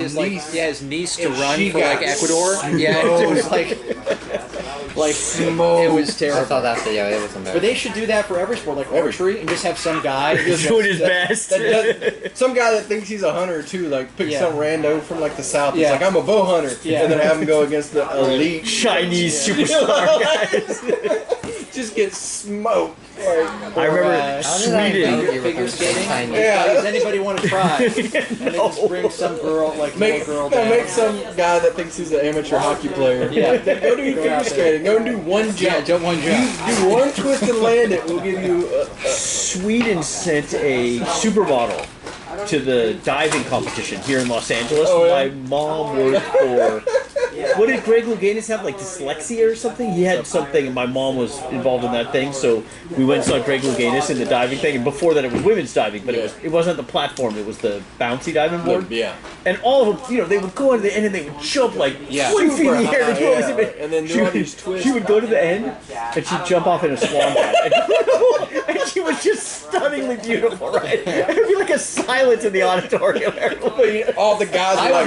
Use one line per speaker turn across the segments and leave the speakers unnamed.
his niece to run for like Ecuador. Yeah, it was like it was terrible.
I saw that video. It was embarrassing.
But they should do that for every sport, like archery, and just have some guy
doing his best.
Some guy that thinks he's a hunter too, like pick some rando from like the south. He's
Yeah.
like, I'm a bow hunter, and then have him go against the elite
Chinese superstar guys.
Just get smoked. Like,
I remember Sweden.
Figure skating.
Yeah.
Does anybody want to try? And then just bring some girl, like
Make
little girl down.
make some guy that thinks he's an amateur hockey player.
Yeah.
Go do figure skating. Go and do one jump.
Yeah, jump one jump.
Do one twist and land it. We'll give you
Sweden sent a supermodel to the diving competition here in Los Angeles.
Oh, yeah?
My mom worked for. What did Greg Louganis have? Like dyslexia or something? He had something, and my mom was involved in that thing. So we went and saw Greg Louganis in the diving thing. And before that, it was women's diving, but it wasn't the platform. It was the bouncy diving board.
Yeah.
And all of them, they would go into the end and they would jump like 20 feet in the air.
Yeah. And then do all these twists.
She would go to the end and she'd jump off in a swan dive. And she was just stunningly beautiful, right? It would be like a silence in the auditorium.
All the guys were like,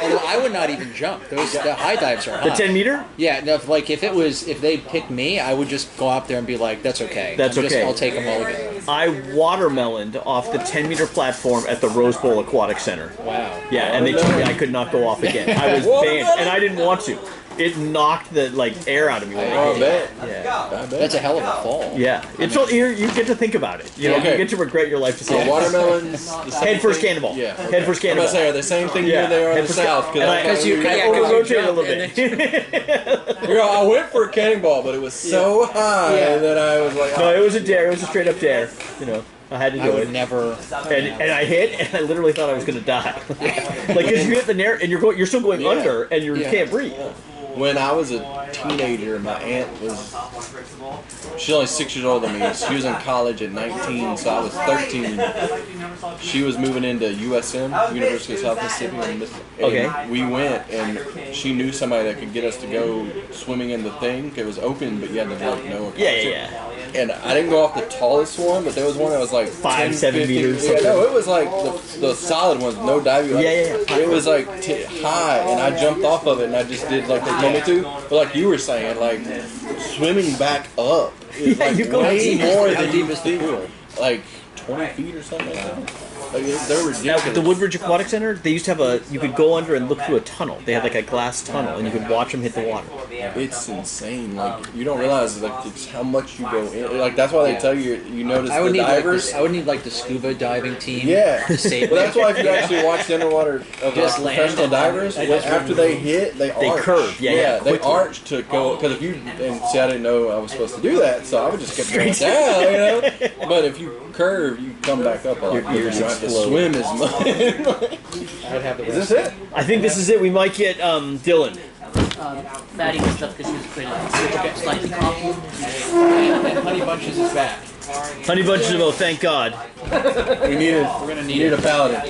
Although I would not even jump. The high dives are high.
The 10 meter?
Yeah, no, if they picked me, I would just go out there and be like, that's okay.
That's okay.
I'll take them all again.
I watermeloned off the 10 meter platform at the Rose Bowl Aquatic Center.
Wow.
Yeah, and they told me I could not go off again. I was banned, and I didn't want to. It knocked the air out of me.
I bet.
Yeah.
That's a hell of a fall.
Yeah. It's all, you get to think about it. You get to regret your life decisions.
Watermelons.
Head first cannonball.
Yeah.
Head first
I'm
cannonball.
about to say, are they the same thing here they are in the south?
Because I over-rotated a little bit.
I went for a cannonball, but it was so high that I was like,
No, it was a dare. It was a straight up dare. I had to do it.
Never.
And I hit, and I literally thought I was going to die. Like, because you hit the nair, and you're still going under, and you can't breathe.
When I was a teenager, my aunt she's only 6 years older than me. She was in college at 19, so I was 13. She was moving into USM, University of South Mississippi. And we went, and she knew somebody that could get us to go swimming in the thing. It was open, but you had to know.
Yeah.
And I didn't go off the tallest one, but there was one that was like
5, 7 meters.
Yeah, no, it was like the solid ones, no diving. Like, It was like high, and I jumped off of it, and I just did like they told me to. But like you were saying, like swimming back up is like way more than deepest pool, like 20 feet or something like that. Like, they're ridiculous.
At the Woodbridge Aquatic Center, they used to have you could go under and look through a tunnel. They had like a glass tunnel, and you could watch them hit the water.
It's insane. Like, you don't realize like it's how much you go in. Like, that's why they tell you notice the divers.
I would need like the scuba diving team.
Yeah.
To save
Well, that's why if you actually watch the underwater of professional divers, after they hit, they arch.
curve. Yeah,
they arch to go. Because if you see, I didn't know I was supposed to do that, so I would just keep going down, But if you curve, you come back up a lot. Your ears explode. To swim as much. Is this it?
I think this is it. We might get Dylan.
Fatty and stuff because he was created slightly coffee.
Honey Bunches is back.
Honey Bunches of Oath, thank God.
We're gonna need a paladin.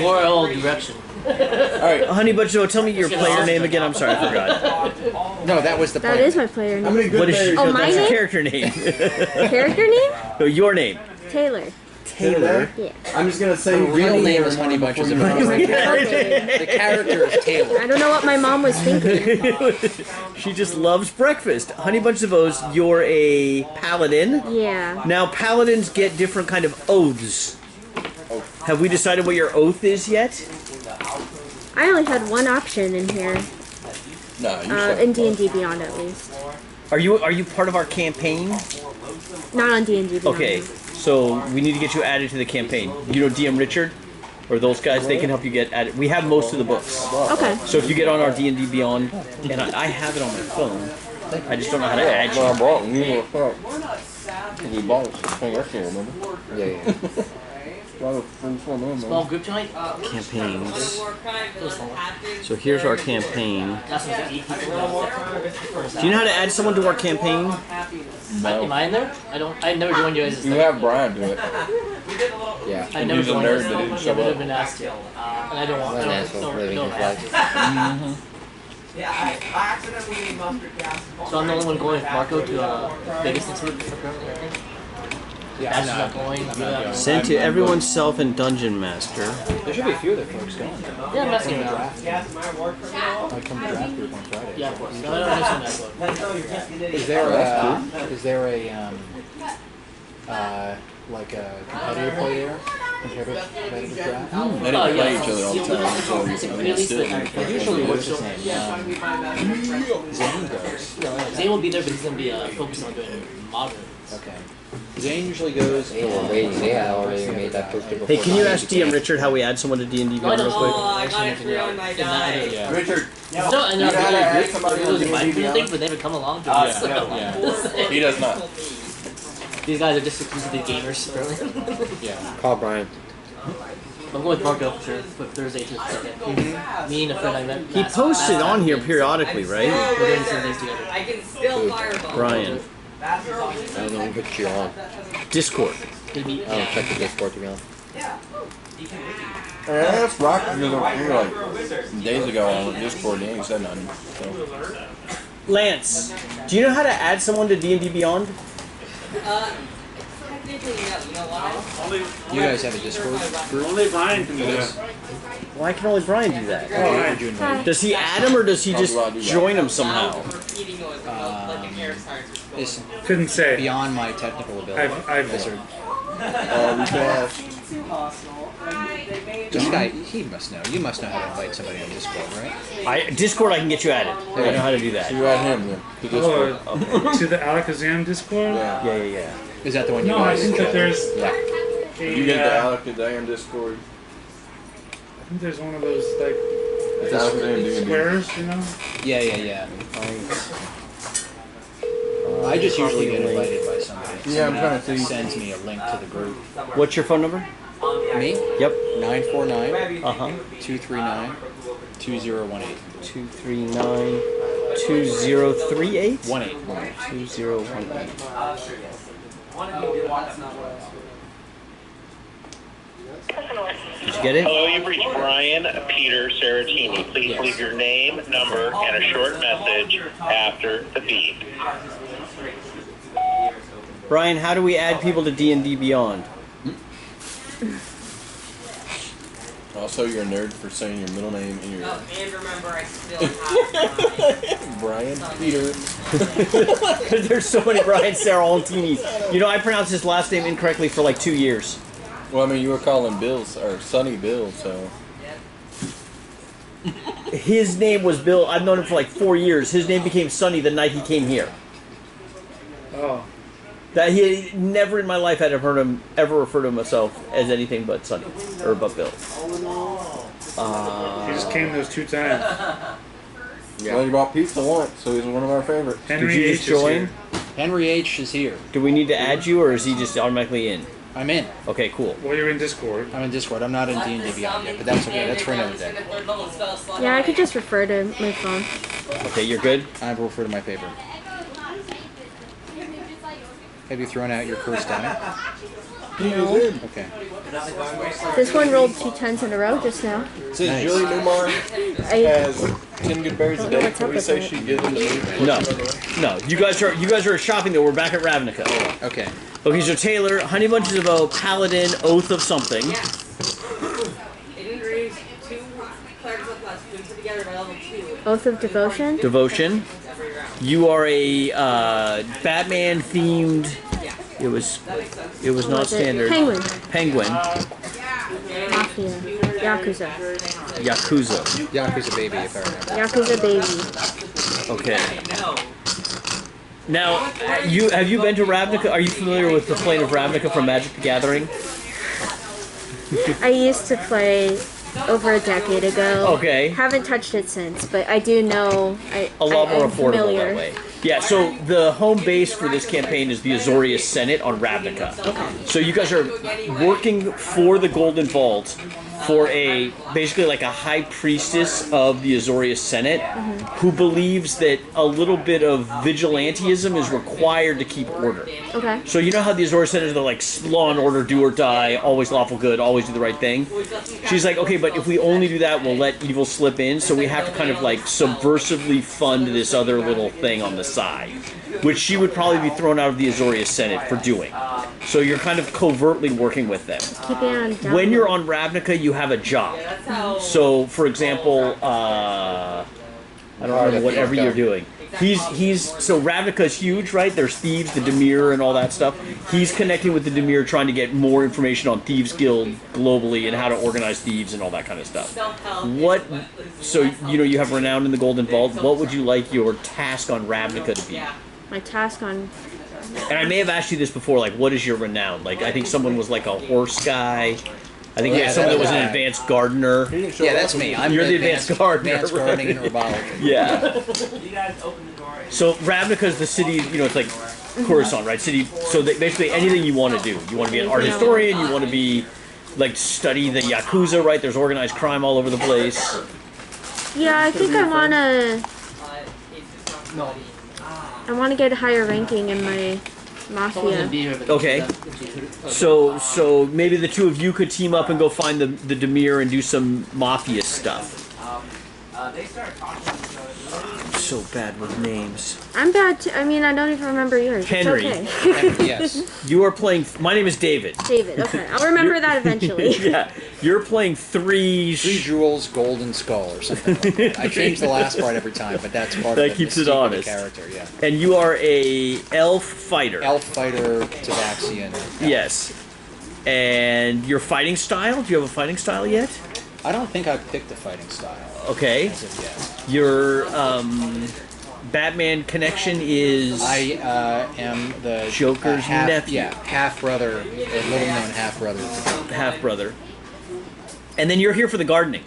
Moral direction.
Alright.
Honey Bunches of Oath, tell me your player name again. I'm sorry, I forgot.
No, that was the
That is my player name.
What is your
my name?
character name?
Character name?
No, your name.
Taylor.
Taylor?
Yeah.
I'm just gonna say
real name is Honey Bunches of Oath. The character is Taylor.
I don't know what my mom was thinking.
She just loves breakfast. Honey Bunches of Oaths, you're a paladin.
Yeah.
Now, paladins get different kind of oaths. Have we decided what your oath is yet?
I only had one option in here.
No,
in D&D Beyond, at least.
Are you part of our campaign?
Not on D&D Beyond.
Okay, so we need to get you added to the campaign. You know DM Richard? Or those guys, they can help you get added. We have most of the books.
Okay.
So if you get on our D&D Beyond, and I have it on my phone, I just don't know how to add you.
I brought it. We bought it. Remember?
Yeah.
Small group tonight?
Campaigns. So here's our campaign.
That's like 8 people.
Do you know how to add someone to our campaign?
Am I in there? I never joined you guys.
You have Brian do it.
Yeah.
I never
He's a
joined
nerd
you.
that didn't show
I've
up.
been asked to. And I don't want
What an asshole for living his life.
Yeah, I accidentally made mustard gas.
So I'm the only one going with Marco to Vegas next week. Apparently, I think. That's not going.
Sent to everyone's self and Dungeon Master.
There should be a few other folks going.
Yeah, I'm messing around.
I come to draft group on Friday.
Yeah, of course. No, I don't understand that book.
Is there like a competitive play there? Competitive draft?
They don't play each other all the time, so
It's a really split.
Usually, what's his name? Zane goes.
Zane will be there, but he's going to be focused on doing modern.
Okay. Zane usually goes.
They were waiting. They had already made that poster before.
Hey, can you ask DM Richard how we add someone to D&D Beyond real quick?
I got it free on my die.
Yeah.
Richard,
No, and they're really good. Those invite things, but they haven't come along to us.
he does not.
These guys are just exclusively gamers.
Yeah.
Call Brian.
I'm going with Marco for sure, for Thursday to second. Me and a friend I met.
He posted on here periodically, right?
We're doing some things together.
I can still fireball.
Brian.
I don't know who put you on.
Discord.
Maybe.
I don't check the Discord to be honest.
That's rock. We were like days ago on Discord, and he ain't said nothing. So.
Lance, do you know how to add someone to D&D Beyond?
Technically, no. You know why?
You guys have a Discord group?
Only Brian can do that.
Why can only Brian do that?
Would you invite?
Does he add him or does he just join him somehow?
It's
Couldn't say.
beyond my technical ability.
I've
Wizard.
We can ask.
This guy, he must know. You must know how to invite somebody on Discord, right?
Discord, I can get you added. I know how to do that.
You add him then. To Discord.
to the Alakazam Discord?
Yeah.
Is that the one you
No, I
guys?
think that there's
Yeah.
You get the Alakazam Discord.
I think there's one of those like
It's Alakazam D&D.
squares, you know?
Yeah. I just usually get invited by somebody.
Yeah, I'm trying to see.
Sends me a link to the group.
What's your phone number?
Me?
Yep.
949-239-2018.
239-2038?
18.
2018. Did you get it?
Hello, you've reached Brian Peter Saratini. Please leave your name, number, and a short message after the beep.
Brian, how do we add people to D&D Beyond?
Also, you're a nerd for saying your middle name and your
And remember, I still have
Brian Peter.
Because there's so many Brian Saraltinis. You know, I pronounced his last name incorrectly for like 2 years.
Well, I mean, you were calling Bill or Sonny Bill, so.
His name was Bill. I've known him for like 4 years. His name became Sonny the night he came here.
Oh.
That he never in my life had heard him ever refer to himself as anything but Sonny or but Bill.
He just came those 2 times.
Well, he brought pizza once, so he's one of our favorites.
Henry
Did you
H.
just
is
join?
here.
Henry H is here.
Do we need to add you, or is he just automatically in?
I'm in.
Okay, cool.
Well, you're in Discord.
I'm in Discord. I'm not in D&D Beyond yet, but that's okay. That's for another day.
Yeah, I could just refer to my phone.
Okay, you're good?
I will refer to my paper. Have you thrown out your first die?
No.
Okay.
This one rolled 2 10s in a row just now.
Since
Nice.
Julie Newmar
I
has 10 good berries a
don't know
day,
what's
can
up
we
with
say
it.
she gives them to me?
No. You guys are shopping though. We're back at Ravnica.
Okay.
Okay, so Taylor, Honey Bunches of Oak, Paladin, Oath of something.
It increased 2 clerics of plus, put together by level 2
Oath of Devotion.
Devotion.
every round.
You are a Batman themed. It was not
Was it?
standard.
Penguin.
Penguin.
Mafia. Yakuza.
Yakuza.
Yakuza baby, if I remember.
Yakuza baby.
Okay. Now, have you been to Ravnica? Are you familiar with the plane of Ravnica from Magic the Gathering?
I used to play over a decade ago.
Okay.
Haven't touched it since, but I do know.
A lot more
I'm
affordable
familiar.
that way. Yeah, so the home base for this campaign is the Azorius Senate on Ravnica.
Okay.
So you guys are working for the Golden Vault for basically like a high priestess of the Azorius Senate who believes that a little bit of vigilantism is required to keep order.
Okay.
So you know how the Azorius Senate is like law and order, do or die, always lawful good, always do the right thing? She's like, okay, but if we only do that, we'll let evil slip in, so we have to kind of like subversively fund this other little thing on the side, which she would probably be thrown out of the Azorius Senate for doing. So you're kind of covertly working with them.
Keeping on down.
When you're on Ravnica, you have a job. So, for example, I don't know, whatever you're doing. So Ravnica's huge, right? There's thieves, the Dimir, and all that stuff. He's connecting with the Dimir, trying to get more information on Thieves Guild globally and how to organize thieves and all that kind of stuff. So, you have renown in the Golden Vault. What would you like your task on Ravnica to be?
My task on...
And I may have asked you this before, like, what is your renown? Like, I think someone was like a horse guy. I think someone that was an advanced gardener.
Yeah, that's me.
You're the advanced gardener.
Advanced gardening and herbology.
Yeah. So Ravnica is the city, it's like Coruscant, right? City. So basically anything you want to do. You want to be an art historian, you want to be, like, study the Yakuza, right? There's organized crime all over the place.
Yeah, I think I want to get a higher ranking in my mafia.
Okay. So maybe the two of you could team up and go find the Dimir and do some mafia stuff. So bad with names.
I'm bad too. I mean, I don't even remember yours.
Henry.
It's okay.
Yes.
You are playing... My name is David.
David, okay. I'll remember that eventually.
Yeah. You're playing three
jewels, golden skull, or something like that. I change the last part every time, but that's part of
that
the
keeps it
mystique of the
honest.
character, yeah.
And you are a elf fighter.
Elf fighter, Tabaxian.
Yes. And your fighting style? Do you have a fighting style yet?
I don't think I've picked a fighting style.
Okay.
As of yet.
Your Batman connection is...
I am the...
Joker's nephew.
Yeah, half-brother, or little-known half-brother.
Half-brother. And then you're here for the gardening.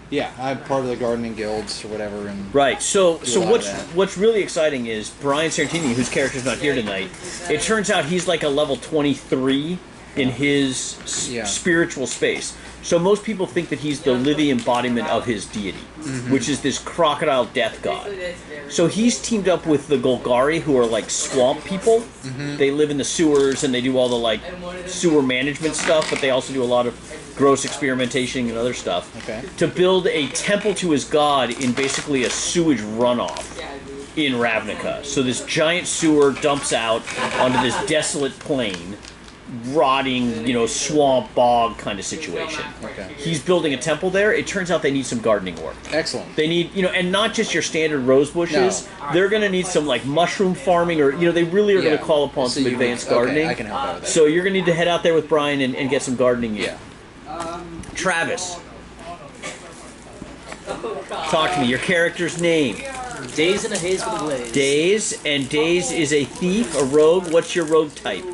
Yeah, I'm part of the gardening guilds or whatever. And
right. So
what's
what's really exciting is Brian Sarantini, whose character's not here tonight. It turns out he's like a level 23 in his spiritual space. So most people think that he's the living embodiment of his deity, which is this crocodile death god. So he's teamed up with the Golgari, who are like swamp people. They live in the sewers and they do all the like sewer management stuff, but they also do a lot of gross experimentation and other stuff. To build a temple to his god in basically a sewage runoff in Ravnica. So this giant sewer dumps out onto this desolate plain. Rotting, swamp, bog kind of situation. He's building a temple there. It turns out they need some gardening work.
Excellent.
They need, and not just your standard rose bushes. No. They're going to need some, like, mushroom farming or, they really are going to call upon some advanced gardening.
I can help out with that.
So you're going to need to head out there with Brian and get some gardening in. Travis. Talk to me. Your character's name.
Daze in a Haze with a Blaze.
Daze, and Daze is a thief, a rogue. What's your rogue type?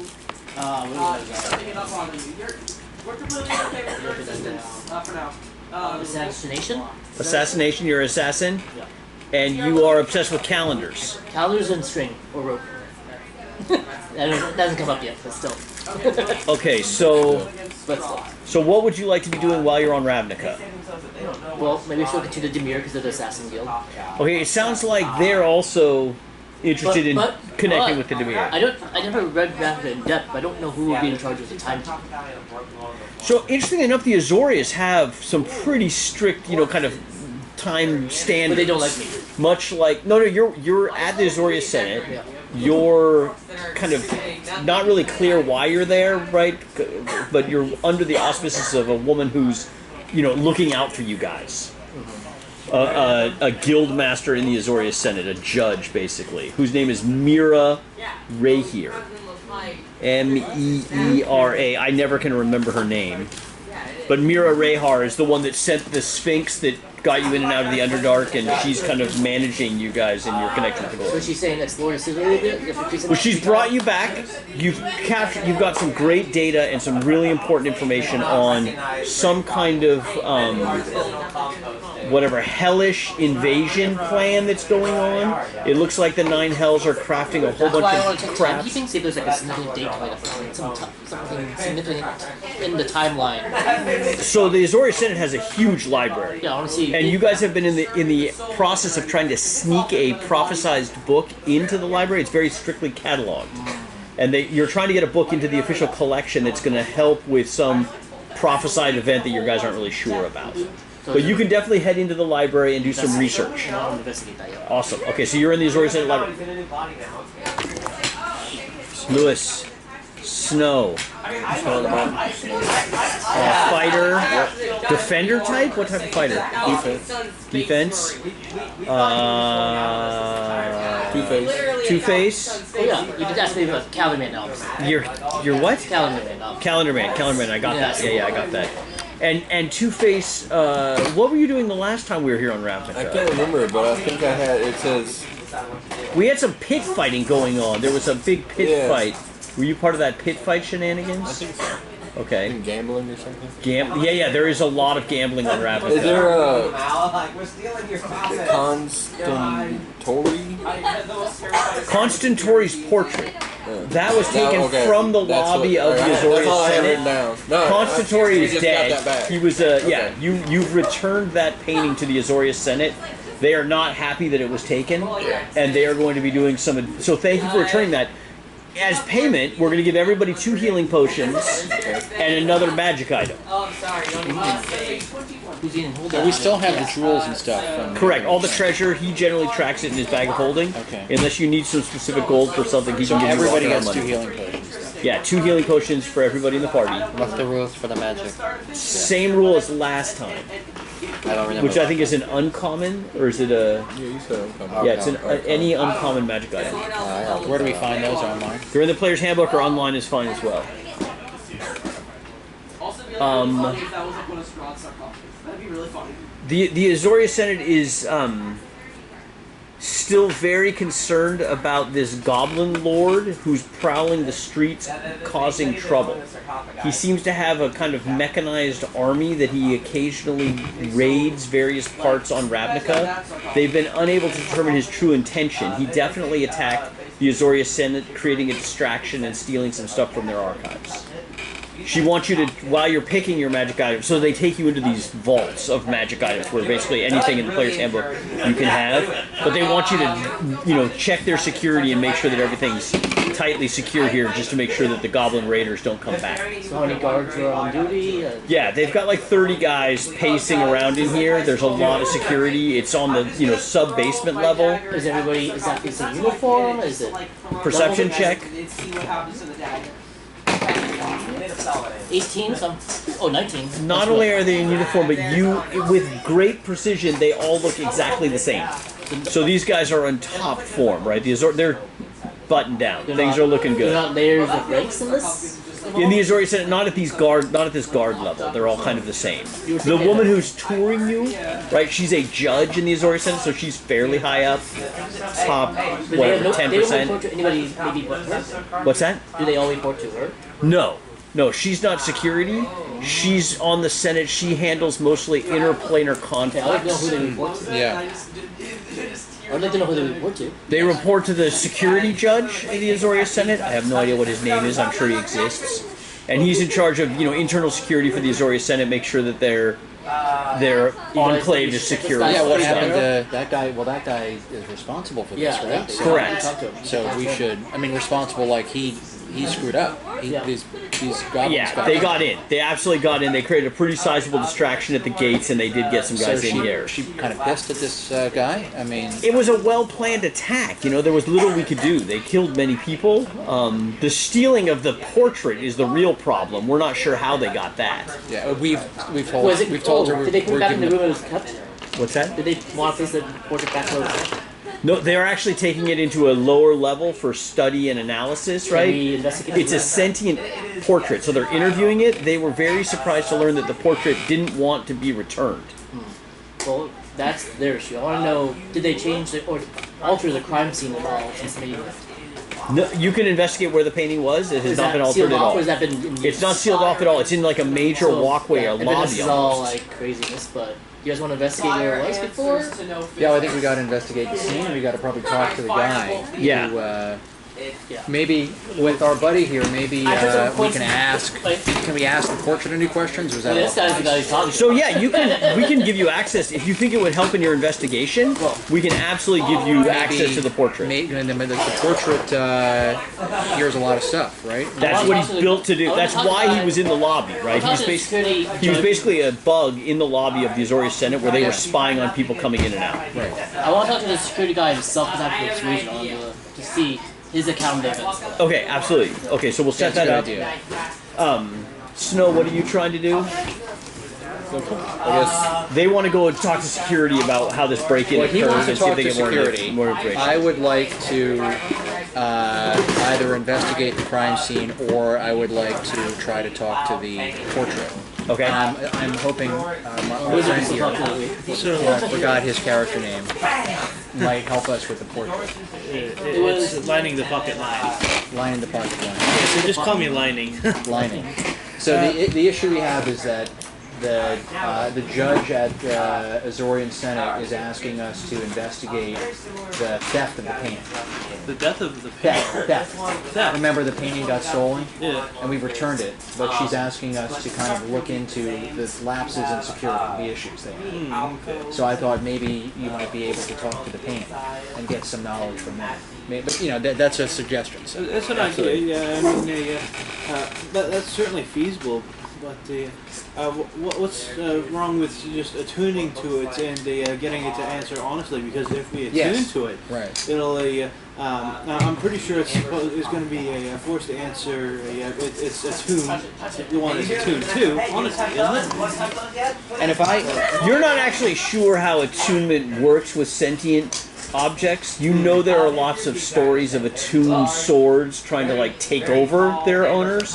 Assassination?
Assassination, you're an assassin?
Yeah.
And you are obsessed with calendars.
Calendars and string, or rope. That doesn't come up yet, but still.
Okay, so what would you like to be doing while you're on Ravnica?
Well, maybe she'll get to the Dimir because they're the Assassin Guild.
Okay, it sounds like they're also interested in connecting with the Dimir.
I never read Ravnica in depth, but I don't know who will be in charge of the time.
So, interestingly enough, the Azorius have some pretty strict, kind of time standards.
But they don't like me.
Much like... No, you're at the Azorius Senate. Yeah. You're kind of not really clear why you're there, right? But you're under the auspices of a woman who's, looking out for you guys. A guild master in the Azorius Senate, a judge, basically, whose name is Mira Rehir. M-E-E-R-A. I never can remember her name. But Mira Rehar is the one that sent the Sphinx that got you in and out of the Underdark, and she's kind of managing you guys in your connection with the gold.
So she's saying explore the city a little bit?
Well, she's brought you back. You've got some great data and some really important information on some kind of hellish invasion plan that's going on. It looks like the Nine Hells are crafting a whole bunch of crap.
He thinks there's like a significant date, like something significant in the timeline.
So the Azorius Senate has a huge library.
Yeah, I want to see.
And you guys have been in the process of trying to sneak a prophesized book into the library. It's very strictly cataloged. And you're trying to get a book into the official collection that's going to help with some prophesied event that you guys aren't really sure about. But you can definitely head into the library and do some research. Awesome. Okay, so you're in the Azorius Senate library. Lewis, Snow. Fighter. Defender type? What type of fighter? Defense. Two-Face.
Oh yeah, you just asked me about Calendar Man now.
You're what?
Calendar Man now.
Calendar Man. I got that. Yeah, I got that. And Two-Face, what were you doing the last time we were here on Ravnica?
I can't remember, but I think I had. It says
We had some pit fighting going on. There was a big pit fight. Were you part of that pit fight shenanigans?
I think so.
Okay.
Gambling or something.
Yeah. There is a lot of gambling on Ravnica.
Is there a
Constantori's portrait? That was taken from the lobby of the Azorius Senate. Constantori is dead. He was yeah. You've returned that painting to the Azorius Senate. They are not happy that it was taken, and they are going to be doing some. So thank you for returning that. As payment, we're going to give everybody 2 healing potions and another magic item.
So we still have the jewels and stuff. From
Correct. All the treasure, he generally tracks it in his bag of holding.
Okay.
Unless you need some specific gold for something, he
So
can give you
everybody
all
gets
that
2
money.
healing potions.
Yeah, 2 healing potions for everybody in the party.
What's the rules for the magic?
Same rule as last time.
I don't remember.
Which I think is an uncommon, or is it a...
Yeah, you said uncommon.
Yeah, it's any uncommon magic item.
Where do we find those online?
They're in the player's handbook or online is fine as well. The Azorius Senate is still very concerned about this goblin lord who's prowling the streets causing trouble. He seems to have a kind of mechanized army that he occasionally raids various parts on Ravnica. They've been unable to determine his true intention. He definitely attacked the Azorius Senate, creating a distraction and stealing some stuff from their archives. She wants you to, while you're picking your magic items, so they take you into these vaults of magic items where basically anything in the player's handbook you can have, but they want you to, check their security and make sure that everything's tightly secure here just to make sure that the goblin raiders don't come back.
So how many guards are on duty?
Yeah, they've got like 30 guys pacing around in here. There's a lot of security. It's on the, sub-basement level.
Is that the same uniform? Is it...
Perception check.
18, 19.
Not only are they in uniform, but with great precision, they all look exactly the same. So these guys are in top form, right? They're buttoned down. Things are looking good.
They're not layers of ranks in this?
In the Azorius Senate, not at this guard level. They're all kind of the same. The woman who's touring you, right? She's a judge in the Azorius Senate, so she's fairly high up, top 10%.
They don't report to anybody, maybe but her?
What's that?
Do they all report to her?
No, she's not security. She's on the Senate. She handles mostly interplanar conflicts.
I would know who they report to.
Yeah.
I'd like to know who they report to.
They report to the security judge in the Azorius Senate. I have no idea what his name is. I'm sure he exists. And he's in charge of, internal security for the Azorius Senate, make sure that their enclave is secure.
Yeah, what happened to that guy? Well, that guy is responsible for this, right?
Correct.
So we should, responsible like he screwed up. These goblins
they got in. They absolutely got in. They created a pretty sizable distraction at the gates, and they did get some guys in here.
She kind of pissed at this guy.
It was a well-planned attack. There was little we could do. They killed many people. The stealing of the portrait is the real problem. We're not sure how they got that.
Yeah, we've told her.
Did they put it back in the room it was kept?
What's that?
Did they want to place the portrait back where it was kept?
No, they're actually taking it into a lower level for study and analysis, right? It's a sentient portrait, so they're interviewing it. They were very surprised to learn that the portrait didn't want to be returned.
Well, that's their issue. I want to know, did they change or alter the crime scene at all since they
No, you can investigate where the painting was. It has not been altered at all.
Or has that been
it's not sealed off at all. It's in like a major walkway or lobby.
This is all like craziness, but you guys want to investigate where it was before?
Yeah, I think we got to investigate the scene. And we got to probably talk to the guy.
Yeah.
Maybe with our buddy here, maybe we can ask. Can we ask the portrait any questions? Or is that
this guy's the guy who's talking.
So yeah, we can give you access if you think it would help in your investigation. We can absolutely give you access to the portrait.
The portrait here's a lot of stuff, right?
That's what he's built to do. That's why he was in the lobby, right? He was basically a bug in the lobby of the Azorius Senate where they were spying on people coming in and out.
Right.
I want to talk to the security guy himself because I have the situation on to see his account of it.
Okay, absolutely. Okay, so we'll set
That's
that
a good
up.
idea.
Snow, what are you trying to do?
I
They want to go and talk to security about how this break-in
Well, he
occurred
wants to
and see if
talk
they
to
get more,
security.
more information.
I would like to either investigate the crime scene, or I would like to try to talk to the portrait.
Okay.
I'm hoping my friend here, I forgot his character name, might help us with the portrait.
It's lining the pocket line.
Line in the pocket line.
So just call me lining.
Lining. So the issue we have is that the judge at Azorius Senate is asking us to investigate the theft of the painting.
The death of the painting.
Theft. Remember, the painting got stolen?
Yeah.
And we've returned it, but she's asking us to kind of look into the lapses in security, the issues there.
Okay.
So I thought maybe you might be able to talk to the painting and get some knowledge from that. But that's a suggestion. So.
That's an idea. Yeah, I mean, that's certainly feasible. But what's wrong with just attuning to it and getting it to answer honestly? Because if we attune to it,
right.
it'll. I'm pretty sure it's going to be forced to answer. It's attuned. The one is attuned to, honestly, isn't it?
And if
You're not actually sure how attunement works with sentient objects. You know there are lots of stories of attuned swords trying to like take over their owners.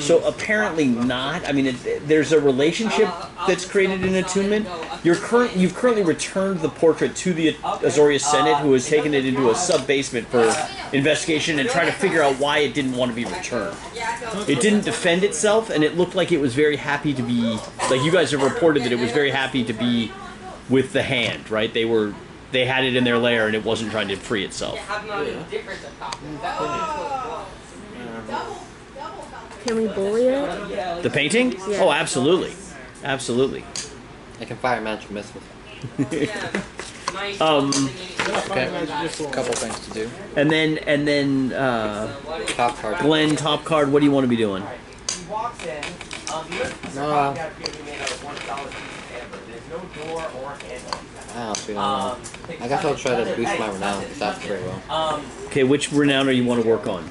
So apparently not. I mean, there's a relationship that's created in attunement. You've currently returned the portrait to the Azorius Senate, who has taken it into a sub-basement for investigation and trying to figure out why it didn't want to be returned. It didn't defend itself, and it looked like it was very happy to be, like you guys have reported that it was very happy to be with the hand, right? They had it in their lair and it wasn't trying to free itself.
Can we bully it?
The painting?
Yeah.
Oh, absolutely. Absolutely.
I can fire magic missiles.
okay, a couple things to do.
And then
Top card.
Glenn, top card, what do you want to be doing?
I don't know. I guess I'll try to boost my renown because that's very well.
Okay, which renown do you want to work on?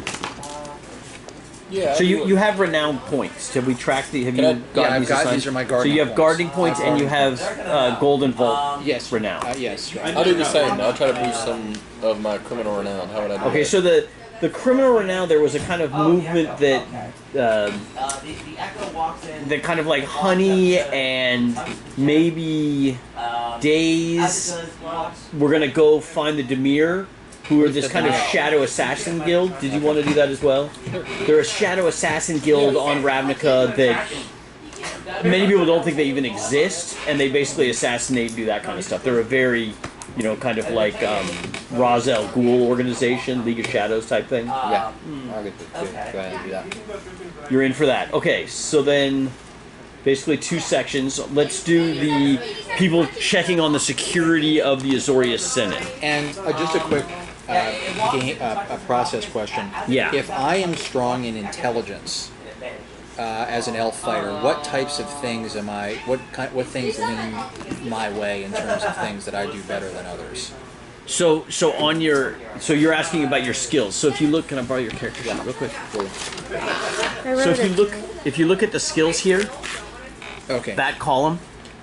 Yeah.
So you have renown points. Have we tracked the? Have you
I've
gotten these
got
assigned?
these are my
So
gardening
you have
points.
guarding points and you have golden vault
Yes,
renown.
Yes, right.
I'll do the same. I'll try to boost some of my criminal renown. How would I do
Okay,
that?
so the criminal renown, there was a kind of movement that that kind of like Honey and maybe Days. We're gonna go find the Demir, who are this kind of shadow assassin guild. Did you want to do that as well? They're a shadow assassin guild on Ravnica that many people don't think they even exist, and they basically assassinate and do that kind of stuff. They're a very, kind of like Ra's al Ghul organization, League of Shadows type thing.
Yeah. I'll get to go ahead and do that.
You're in for that. Okay, so then basically two sections. Let's do the people checking on the security of the Azorius Senate.
And just a quick a process question.
Yeah.
If I am strong in intelligence as an elf fighter, what types of things am I? What things lean my way in terms of things that I do better than others?
So you're asking about your skills. So if you look, can I borrow your character sheet real quick? So if you look at the skills here,
okay,
that column,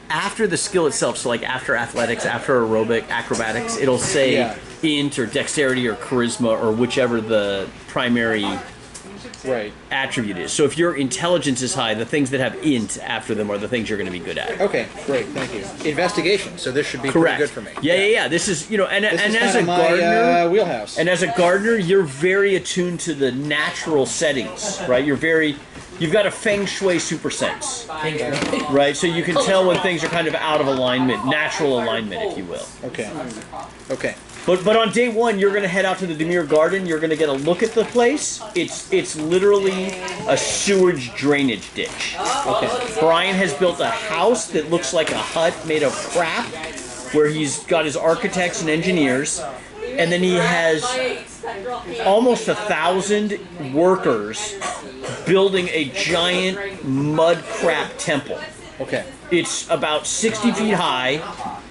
after the skill itself, so like after athletics, after acrobatics, it'll say int or dexterity or charisma or whichever the primary attribute is. So if your intelligence is high, the things that have int after them are the things you're going to be good at.
Okay, great, thank you. Investigation. So this should be
Correct.
pretty good for me.
Yeah. This is and as a
my,
gardener,
wheelhouse.
And as a gardener, you're very attuned to the natural settings, right? You've got a feng shui super sense, right? So you can tell when things are kind of out of alignment, natural alignment, if you will.
Okay.
But on day one, you're going to head out to the Demir Garden. You're going to get a look at the place. It's literally a sewage drainage ditch. Okay. Brian has built a house that looks like a hut made of crap, where he's got his architects and engineers, and then he has almost 1,000 workers building a giant mud crap temple.
Okay.
It's about 60 feet high.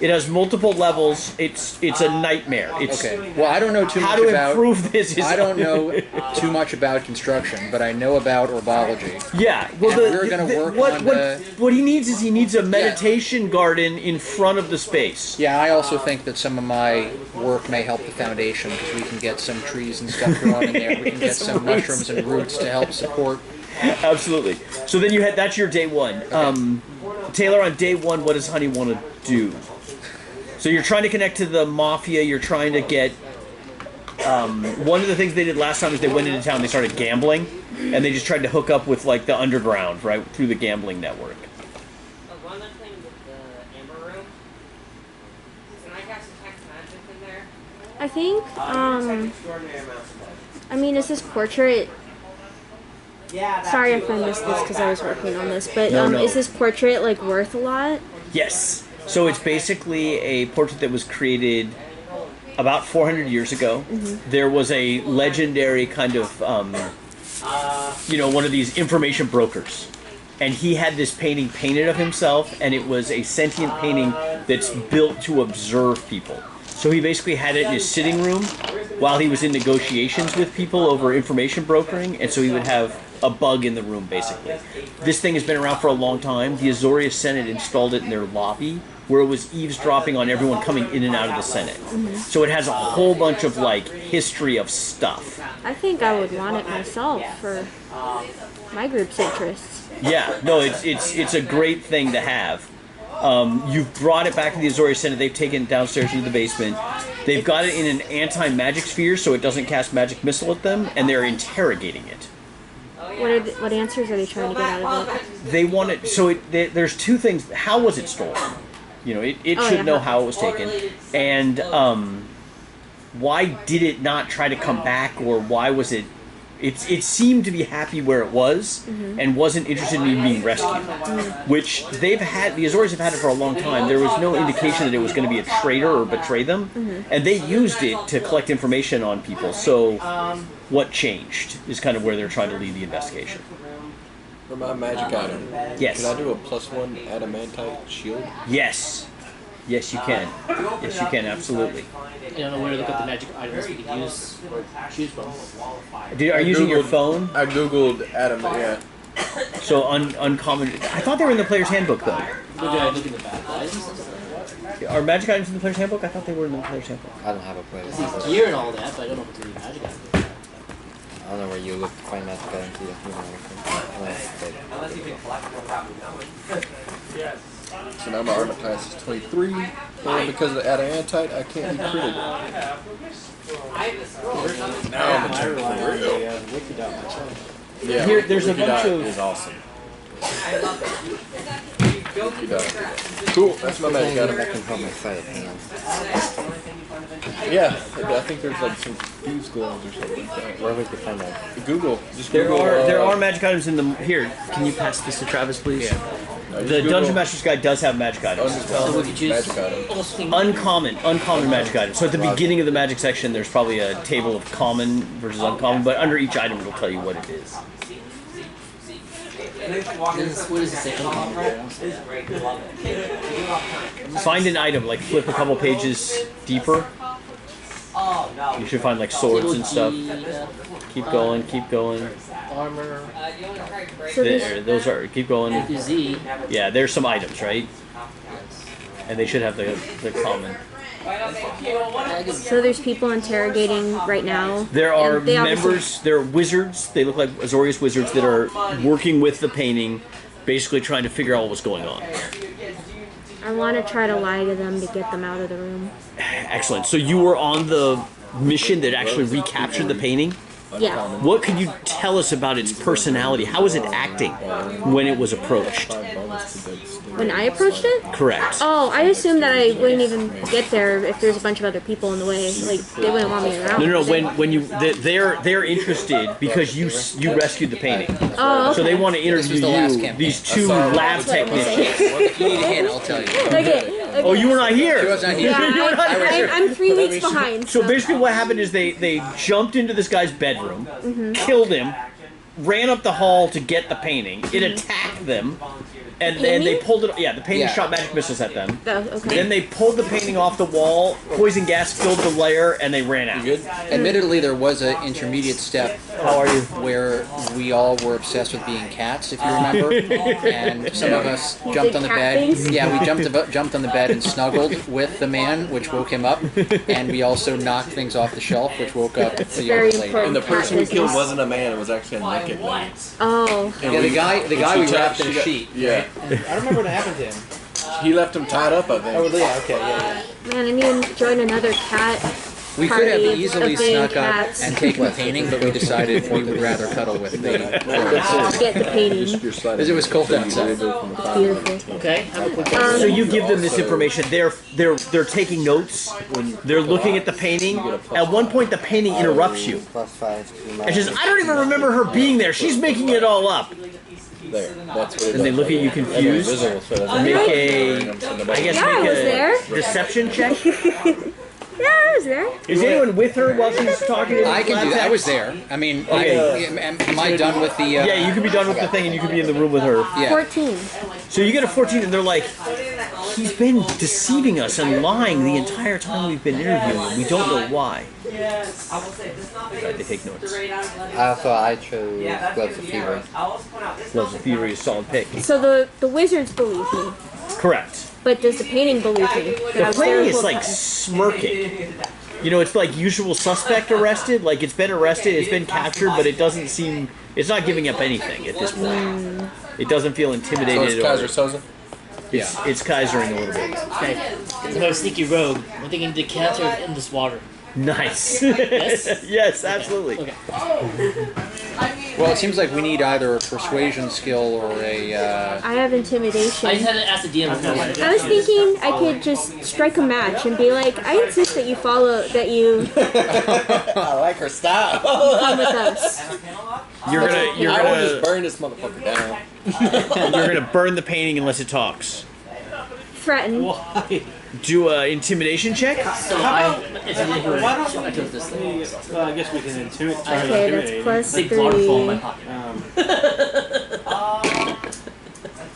It has multiple levels. It's a nightmare. It's
Okay. Well, I don't know too
how
much
to
about.
improve this. Is
I don't know too much about construction, but I know about herbology.
Yeah, well,
And we're gonna work on
what he needs is a meditation garden in front of the space.
Yeah, I also think that some of my work may help the foundation because we can get some trees and stuff growing in there. We can get some mushrooms and roots to help support.
Absolutely. So then that's your day one. Taylor, on day one, what does Honey want to do? So you're trying to connect to the mafia. You're trying to get. One of the things they did last time is they went into town. They started gambling, and they just tried to hook up with like the underground, right, through the gambling network.
One other thing with the Amber Room. Can I cast detect magic in there?
I think, I mean, is this portrait... Sorry if I missed this because I was working on this, but
No.
is this portrait, like, worth a lot?
Yes. So it's basically a portrait that was created about 400 years ago.
Mm-hmm.
There was a legendary kind of, one of these information brokers. And he had this painting painted of himself, and it was a sentient painting that's built to observe people. So he basically had it in his sitting room while he was in negotiations with people over information brokering, and so he would have a bug in the room, basically. This thing has been around for a long time. The Azorius Senate installed it in their lobby, where it was eavesdropping on everyone coming in and out of the Senate.
Mm-hmm.
So it has a whole bunch of, like, history of stuff.
I think I would want it myself for my group's interests.
Yeah, no, it's a great thing to have. You've brought it back to the Azorius Senate. They've taken it downstairs into the basement. They've got it in an anti-magic sphere so it doesn't cast magic missile at them, and they're interrogating it.
What answers are they trying to get out of it?
They want it, so there's two things. How was it stolen? It should know how it was taken. And why did it not try to come back, or why was it... It seemed to be happy where it was, and wasn't interested in being rescued. Which the Azorius have had it for a long time. There was no indication that it was going to be a traitor or betray them, and they used it to collect information on people. So, what changed is kind of where they're trying to lead the investigation.
For my magic item,
Yes.
can I do a +1 adamantite shield?
Yes. Yes, you can. Yes, you can, absolutely.
I don't know where to look at the magic items we can use or choose from.
Are you using your phone?
I googled Adam, yeah.
So uncommon. I thought they were in the player's handbook though.
Did I look in the back items and stuff?
Are magic items in the player's handbook? I thought they were in the player's handbook.
I don't have a player.
I see gear and all that, but I don't know if it's any magic items.
I don't know where you look to find magic items either.
So now my armor class is 23, and because of the adamantite, I can't be critted. Now I'm a turn for real.
Wicked out myself.
Yeah,
Here, there's a
Wicked
bunch
Eye
of-
is awesome. Wicked Eye. Cool, that's my magic
I
item.
can help my side hands.
Yeah, I think there's like some thieves' gloves or something like that.
Where would you find that?
Google. Just
There
Google,
are magic items in the here. Can you pass this to Travis, please?
just
The
Google
Dungeon Master's Guide does have magic items.
So we can choose
magic item.
almost clean.
Uncommon magic items. So at the beginning of the magic section, there's probably a table of common versus uncommon, but under each item, it'll tell you what it is.
What does it say? Uncommon there?
Find an item, like flip a couple pages deeper. You should find like swords and stuff. Keep going, keep going.
Armor.
So
There, those are. Keep going.
Z.
Yeah, there's some items, right? And they should have the common.
So there's people interrogating right now.
There are
and they obviously-
members, there are wizards, they look like Azorius wizards that are working with the painting, basically trying to figure out what's going on.
I want to try to lie to them to get them out of the room.
Excellent. So you were on the mission that actually recaptured the painting?
Yeah.
What could you tell us about its personality? How was it acting when it was approached?
When I approached it?
Correct.
Oh, I assumed that I wouldn't even get there if there's a bunch of other people in the way. Like, they wouldn't want me around.
No. When you they're interested because you rescued the painting.
Oh, okay.
So they want to
This was
interview
the last
you.
campaign.
These two lab technicians.
Well, if you need a hint, I'll tell you.
Okay.
Oh, you were not here.
She was not here.
Yeah,
You were not here.
I'm 3 weeks behind.
So basically what happened is they jumped into this guy's bedroom,
Mm-hmm.
killed him, ran up the hall to get the painting. It attacked them, and they
painting?
pulled it. Yeah, the painting
Yeah.
shot magic missiles at them.
Oh, okay.
Then they pulled the painting off the wall. Poison gas filled the layer, and they ran out.
You good?
Admittedly, there was an intermediate step
How are you?
where we all were obsessed with being cats, if you remember, and some of us jumped on the
cat
bed.
things?
Yeah, we jumped on the bed and snuggled with the man, which woke him up, and we also knocked things off the shelf, which woke up the
very
young lady.
important.
And the person we killed
business.
wasn't a man; it was actually a naked lady.
Oh.
And
Yeah, the guy we
she
wrapped in a
got-
sheet.
Yeah,
I don't remember what happened to him.
he left him tied up. I think.
Oh, yeah, okay, yeah.
Man, I need to join another cat.
We could have
party
easily
of being
snuck up
cats.
and taken the painting, but we decided we would rather cuddle with the
Get the painting.
because it was cold outside.
Beautiful.
Okay, have a quick
So you give them this information. They're taking notes. They're looking at the painting. At one point, the painting interrupts you.
+5
And says, "I don't even remember her being there. She's making it all up."
There, that's what it
And they look at you confused. Make a, I guess,
Yeah, I was there.
make a deception check.
Yeah, I was there.
Is anyone with her while she's talking? In
I can do that. I was there. I mean, am I done with the?
Yeah, you can be done with the thing, and you can be in the room with her.
Yeah.
14.
So you get a 14, and they're like, "He's been deceiving us and lying the entire time we've been interviewing him. We don't know why." Right, they take notes.
I chose Gloves of Fury.
Gloves of Fury is a solid pick.
So the wizards believe me.
Correct.
But does the painting believe me? That I
The
was there
painting
the
is
whole
like
time?
smirking. You know, it's like usual suspect arrested. Like it's been arrested, it's been captured, but it doesn't seem. It's not giving up anything at this point. It doesn't feel
So
intimidated.
it's Kaiser Soze.
It's Kaisering a little bit.
Okay. It's about sneaky rogue. We're thinking decanter in this water.
Nice.
Yes?
Yes, absolutely.
Okay.
Well, it seems like we need either a persuasion skill or a.
I have intimidation.
I just had to ask the DM before.
I was thinking I could just strike a match and be like, I insist that you
I like her style.
come with us.
You're
I will just
gonna
burn this motherfucker down.
you're gonna burn the painting unless it talks.
Threaten.
Why?
Do a intimidation check.
So it's a really
Why don't
I chose this thing.
Well, I guess we can intimidate. try to
Okay,
intimidate
that's
him.
plus
Big waterfall in my
3.
pocket.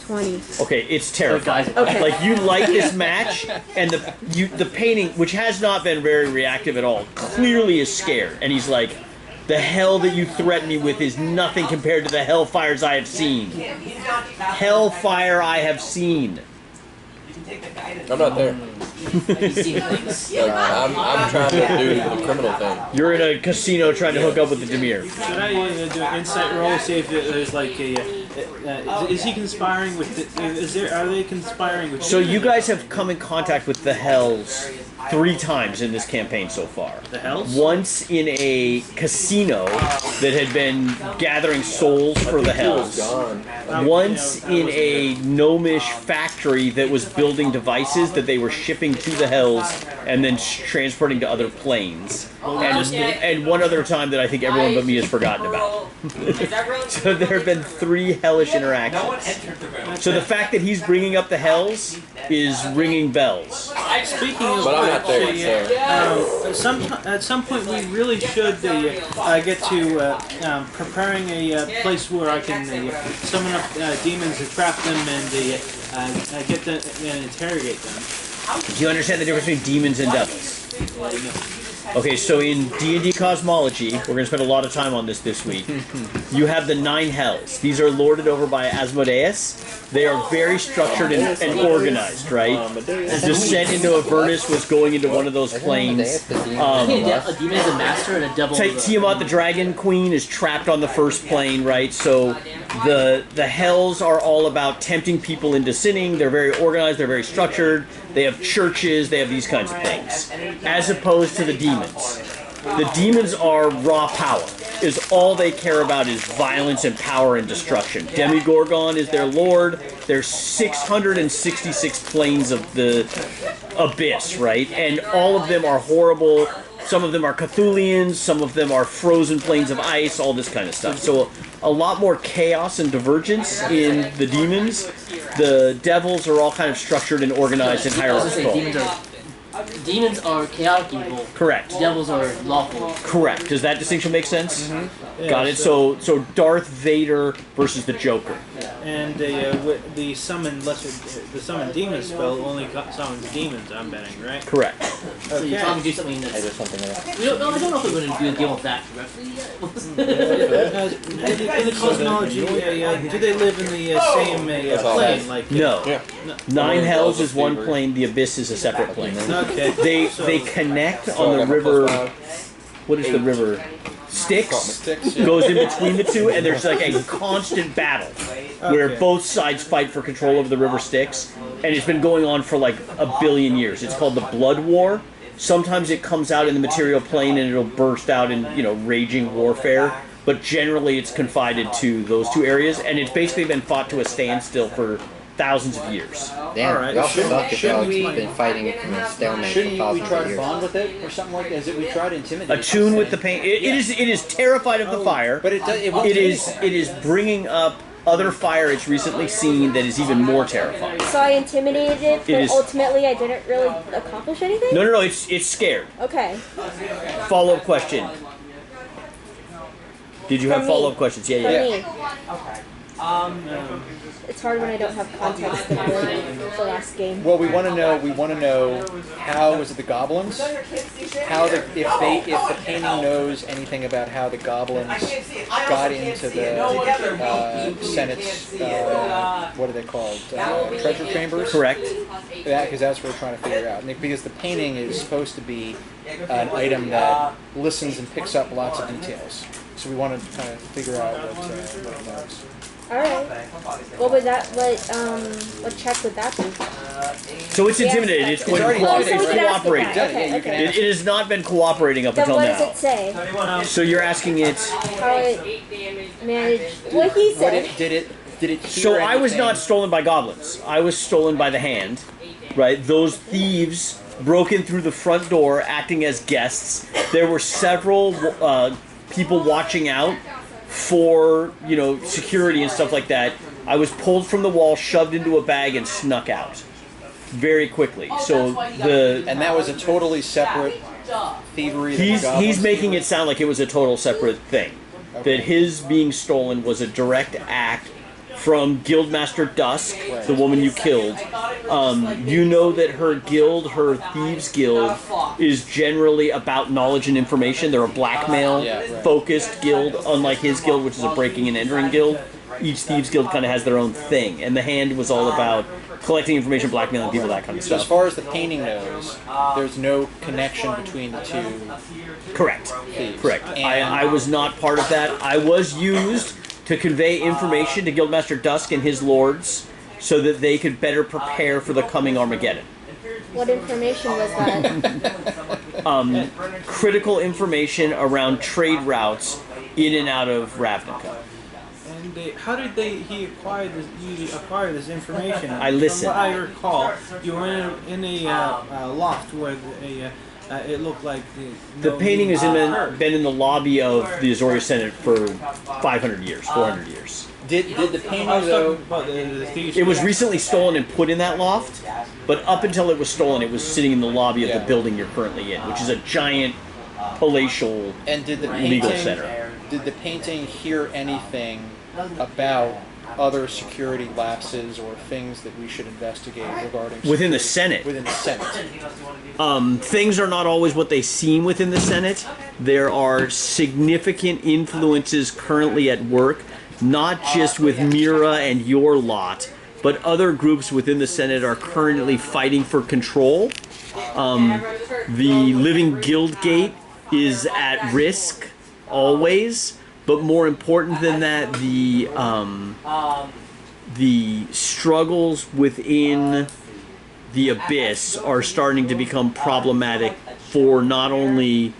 20.
Okay, it's
Oh,
terrifying.
guys.
Okay.
Like you light this match, and the painting, which has not been very reactive at all, clearly is scared, and he's like, "The hell that you threaten me with is nothing compared to the hellfires I have seen. Hellfire I have seen."
I'm not there.
He's seen things.
I'm trying to do the criminal thing.
You're in a casino trying to hook up with the Demir.
Should I do an insight roll? See if there's like a. Is he conspiring with? Are they conspiring with?
So you guys have come in contact with the Hells 3 times in this campaign so far.
The Hells?
Once in a casino that had been gathering souls for the Hells. Once in a gnomish factory that was building devices that they were shipping to the Hells and then transporting to other planes. And one other time that I think everyone but me has forgotten about. So there have been 3 hellish interactions. So the fact that he's bringing up the Hells is ringing bells.
Speaking of
But I'm not there,
which, at some point we really should get to preparing a place where I can summon up demons and trap them and get them and interrogate them.
Do you understand the difference between demons and devils? Okay, so in D&D cosmology, we're going to spend a lot of time on this week. You have the 9 hells. These are lorded over by Asmodeus. They are very structured and organized, right? Descent into Avernus was going into one of those planes.
A demon is a master and a devil.
Tiamat, the dragon queen, is trapped on the first plane, right? So the hells are all about tempting people into sinning. They're very organized. They're very structured. They have churches. They have these kinds of things. As opposed to the demons. The demons are raw power. Is all they care about is violence and power and destruction. Demigorgon is their lord. There's 666 planes of the abyss, right? And all of them are horrible. Some of them are Cthulhians. Some of them are frozen planes of ice. All this kind of stuff. So a lot more chaos and divergence in the demons. The devils are all kind of structured and organized and hierarchical.
Demons are chaotic evil.
Correct.
Devils are lawful.
Correct. Does that distinction make sense?
Yeah,
Got it. So Darth Vader versus the Joker.
And the summon demon spell only summons demons. I'm betting, right?
Correct.
So you're trying to do something
Hey,
that's...
there's something there.
I don't know if we're going to do a deal with that directly yet.
In the cosmology, do they live in the same plane? Like
No.
Yeah.
Nine Hells is one plane. The Abyss is a separate plane.
Okay.
They connect on the river. What is the river? Styx goes in between the two, and there's like a constant battle where both sides fight for control of the river Styx, and it's been going on for like a billion years. It's called the Blood War. Sometimes it comes out in the material plane and it'll burst out in, you know, raging warfare, but generally it's confided to those two areas, and it's basically been fought to a standstill for thousands of years.
Damn,
Alright.
y'all suck if y'all
Shouldn't
been fighting in a stalemate for
Shouldn't we
thousands
try
of
to
years.
bond with it or something like that? Is it we try to intimidate?
Attune with the pain. It is terrified of the fire.
But it won't
It
do
is
anything.
bringing up other fire it's recently seen that is even more terrifying.
So I intimidated it, but
is-
ultimately I didn't really accomplish anything?
No, it's scared.
Okay.
Follow-up question. Did you have
me.
follow-up questions?
For
Yeah.
me. It's hard when I don't have context of the last game.
Well, we want to know how was it the goblins? How the if the painting knows anything about how the goblins got into the Senate's what are they called? Treasure chambers.
Correct.
Because that's what we're trying to figure out. And because the painting is supposed to be an item that listens and picks up lots of details. So we want to kind of figure out what it knows.
Alright. What would that, what check would that be?
So it's intimidated. It's going to
already
cooperate.
intimidated.
It's
So we can ask it
cooperating.
that. Okay,
Yeah, you can
okay.
ask.
It has not been cooperating up
Then
until
what does
now.
it say?
So you're asking it.
How it managed what he
What
said.
did it hear
So I was
anything?
not stolen by goblins. I was stolen by the hand. Right? Those thieves broke in through the front door, acting as guests. There were several people watching out for, you know, security and stuff like that. I was pulled from the wall, shoved into a bag, and snuck out very quickly. So
And that was a totally separate thievery. than the
he's
goblins
making
thievery?
it sound like it was a total separate thing.
Okay.
That his being stolen was a direct act from Guildmaster Dusk, the woman you killed. You know that her guild, her Thieves Guild, is generally about knowledge and information. They're a blackmail-focused guild, unlike his guild, which is a breaking and entering guild. Each Thieves Guild kind of has their own thing, and the Hand was all about collecting information, blackmailing people, that kind of
So as
stuff.
far as the painting knows, there's no connection between the two.
Correct.
Thieves.
Correct.
And
I was not part of that. I was used to convey information to Guildmaster Dusk and his lords so that they could better prepare for the coming Armageddon.
What information was that?
Critical information around trade routes in and out of Ravnica.
And how did he acquire this information?
I listened.
From what I recall, you were in a loft where it looked like
The painting has been in the lobby of the Azorius Senate for 500 years, 400 years.
Did the painting
I was
though?
talking about the thieves.
It was recently stolen and put in that loft, but up until it was stolen, it was sitting in the lobby of the building you're currently in, which is a giant palatial
And did the
legal
painting?
center.
Did the painting hear anything about other security lapses or things that we should investigate regarding
Within the
security-
Senate.
Within the Senate.
Things are not always what they seem within the Senate. There are significant influences currently at work, not just with Mira and your lot, but other groups within the Senate are currently fighting for control. The Living Guildgate is at risk always, but more important than that, the struggles within the Abyss are starting to become problematic for not only,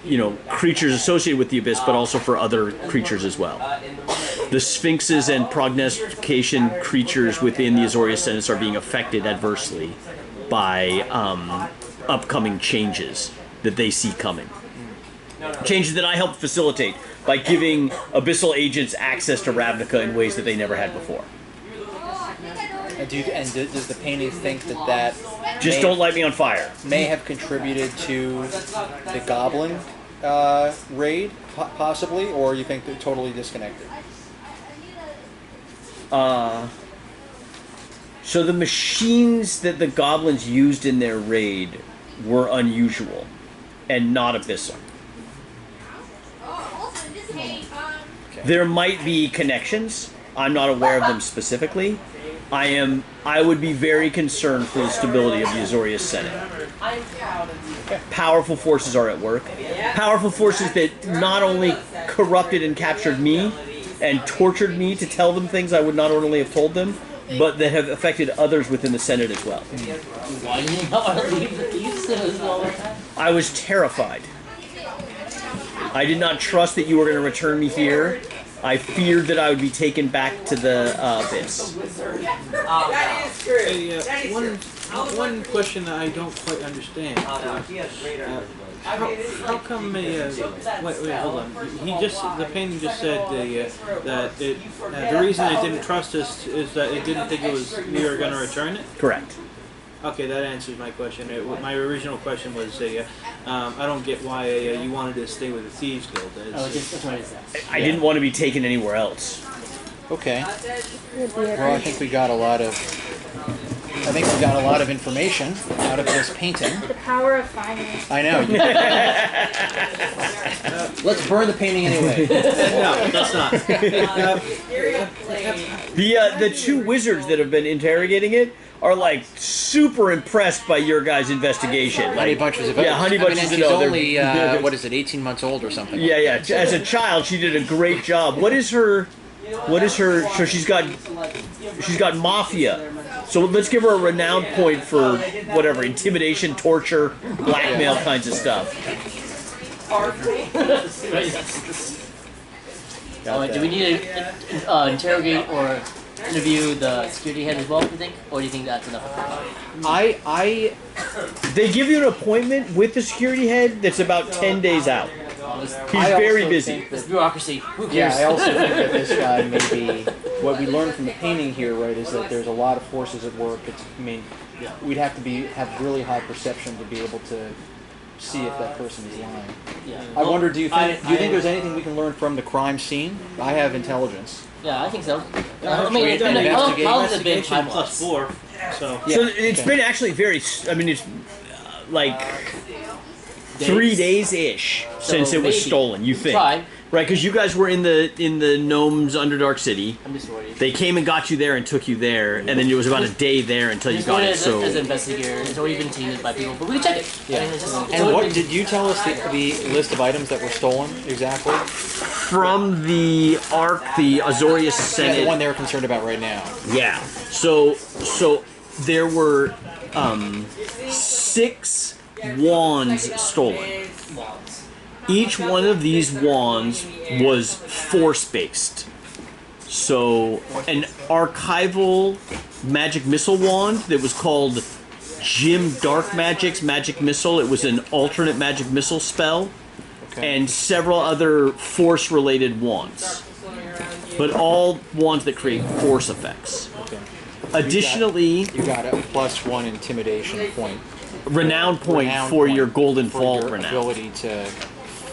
you know, creatures associated with the Abyss, but also for other creatures as well. The Sphinxes and prognostication creatures within the Azorius Senate are being affected adversely by upcoming changes that they see coming. Changes that I helped facilitate by giving Abyssal agents access to Ravnica in ways that they never had before.
Does the painting think that
Just
may-
don't light me on fire.
may have contributed to the goblin raid, possibly, or you think they're totally disconnected?
So the machines that the goblins used in their raid were unusual and not abyssal. There might be connections. I'm not aware of them specifically. I would be very concerned for the stability of the Azorius Senate. Powerful forces are at work. Powerful forces that not only corrupted and captured me and tortured me to tell them things I would not ordinarily have told them, but that have affected others within the Senate as well.
Why do you not want to leave the Thieves as well?
I was terrified. I did not trust that you were going to return me here. I feared that I would be taken back to the abyss.
Hey, one question that I don't quite understand. How come wait, hold on. The painting just said that the reason it didn't trust us is that it didn't think we were going to return it?
Correct.
Okay, that answers my question. My original question was, I don't get why you wanted to stay with the Thieves Guild.
I didn't want to be taken anywhere else.
Okay. Well, I think we got a lot of information out of this painting.
The power of finance.
I know. Let's burn the painting anyway.
No, that's not.
The two wizards that have been interrogating it are like super impressed by your guys' investigation.
Honey Bunches of Oats.
Yeah, Honey Bunches
she's only, what is it, 18 months old or something?
Yeah, yeah. As a child, she did a great job. What is her? So she's got mafia. So let's give her a renowned point for whatever, intimidation, torture, blackmail kinds of stuff.
Do we need to interrogate or interview the security head as well, you think? Or do you think that's enough?
They give you an appointment with the security head that's about 10 days out. He's very busy.
This bureaucracy. Who cares?
Yeah, I also think that this guy may be. What we learned from the painting here, right, is that there's a lot of forces at work. We'd have to have really high perception to be able to see if that person is lying.
Yeah.
I wonder, do you think there's anything we can learn from the crime scene? I have intelligence.
Yeah, I think so.
I mean, it's been
how long has it been time
plus 4? So
it's been actually very. I mean, it's like 3 days-ish since it was stolen. You think?
Try.
Right, because you guys were in the Gnome's Underdark City.
I'm just worried.
They came and got you there and took you there, and then it was about a day there until you got it. So
as an investigator, it's already been tainted by people, but we can check it.
Yeah. And what did you tell us the list of items that were stolen exactly?
From the Ark, the Azorius Senate.
The one they're concerned about right now.
Yeah. So there were 6 wands stolen. Each one of these wands was force-based. So, an archival magic missile wand that was called Jim Dark Magic's Magic Missile. It was an alternate magic missile spell. Okay. And several other force-related wands. But all wands that create force effects.
Okay.
Additionally...
You got a +1 intimidation point.
Renown point for your Golden Vault renown.
Ability to...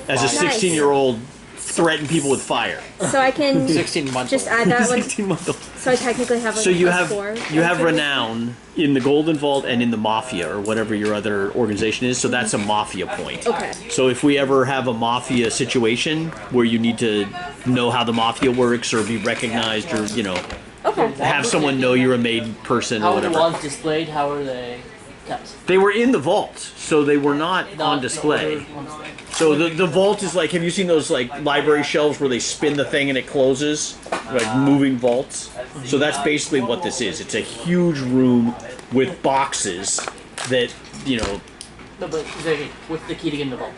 As a 16-year-old, threaten people with fire.
So I can
16 months
just
old.
add that one.
16 months old.
So I technically have like
so you
a
have
4.
you have renown in the Golden Vault and in the Mafia or whatever your other organization is. So that's a Mafia point.
Okay.
So if we ever have a Mafia situation where you need to know how the Mafia works or be recognized or have someone know you're a made person
How
or
are the
whatever.
wands displayed? How are they kept?
They were in the vault, so they were not on display. So the vault is like, have you seen those like library shelves where they spin the thing and it closes? Like moving vaults? So that's basically what this is. It's a huge room with boxes that,
No, but what's the key to get in the vault?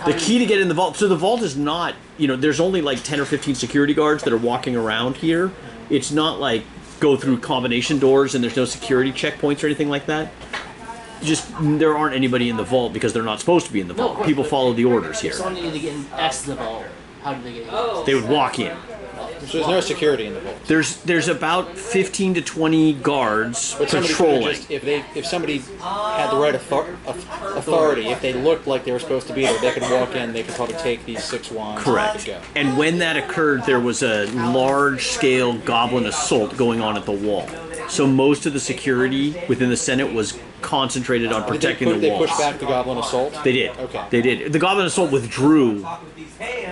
The key to get in the vault, so the vault is not, there's only like 10 or 15 security guards that are walking around here. It's not like go through combination doors and there's no security checkpoints or anything like that. Just there aren't anybody in the vault because they're not supposed to be in the vault.
No,
people follow the orders here.
If someone needed to get access to the vault, how did they get in?
They would walk in.
So there's no security in the vault.
There's about 15 to 20 guards
But somebody
patrolling.
could've just, if somebody had the right authority, if they looked like they were supposed to be there, they could walk in. They could probably take these 6 wands.
Correct.
And go.
And when that occurred, there was a large-scale goblin assault going on at the wall. So most of the security within the Senate was concentrated on protecting the
They
walls.
pushed back the goblin assault.
They did.
Okay.
They did. The goblin assault withdrew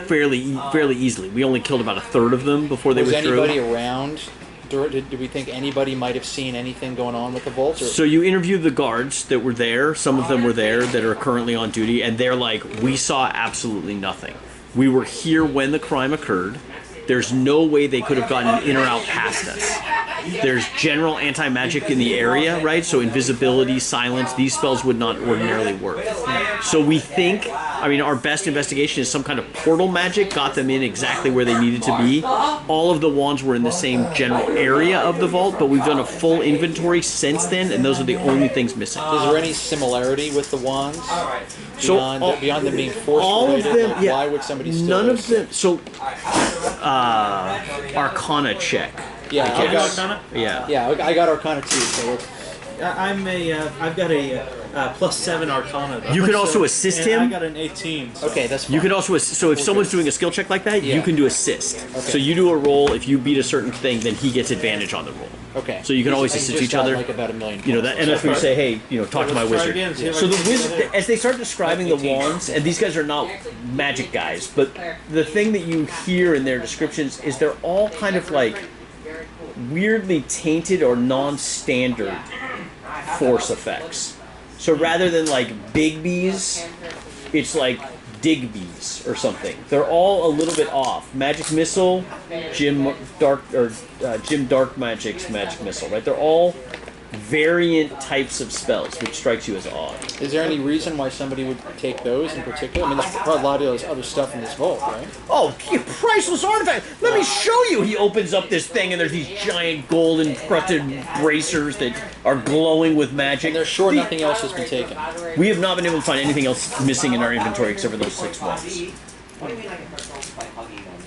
fairly easily. We only killed about a third of them before they
Was
withdrew.
anybody around? Did we think anybody might have seen anything going on with the vault? Or?
So you interviewed the guards that were there. Some of them were there that are currently on duty, and they're like, we saw absolutely nothing. We were here when the crime occurred. There's no way they could have gotten in or out past us. There's general anti-magic in the area, right? So invisibility, silence, these spells would not ordinarily work. So we think, our best investigation is some kind of portal magic got them in exactly where they needed to be. All of the wands were in the same general area of the vault, but we've done a full inventory since then, and those are the only things missing.
Is there any similarity with the wands? Beyond them being force
all
related,
of them,
like,
yeah.
why would somebody steal
None
those
of them.
six?
So, Arcana check.
Yeah,
I
I
guess.
Arcana?
Yeah.
I got Arcana too. So
I've got a +7 Arcana. Though.
You can also assist
and
him.
I got an 18. So.
okay, that's fine.
You can also so if someone's doing a skill check like that, you
Yeah.
can do assist.
Okay.
So you do a roll. If you beat a certain thing, then he gets advantage on the roll.
Okay.
So you can always
I
assist
just
each
got,
other.
Like about a million.
You know that, and that's when you say, "Hey, talk to my
let's try
wizard."
again, see if I
So the
can get
wizard,
it.
as they start describing the wands, and these guys are not magic guys, but the thing that you hear in their descriptions is they're all kind of like weirdly tainted or non-standard force effects. So rather than like Bigby's, it's like Digby's or something. They're all a little bit off. Magic Missile, Jim Dark Magic's Magic Missile, right? They're all variant types of spells, which strikes you as odd.
Is there any reason why somebody would take those in particular? I mean, there's probably a lot of those other stuff in this vault, right?
Oh, priceless artifact! Let me show you! He opens up this thing and there's these giant gold encrusted bracers that are glowing with magic.
And they're sure nothing else has been taken.
We have not been able to find anything else missing in our inventory except for those 6 wands.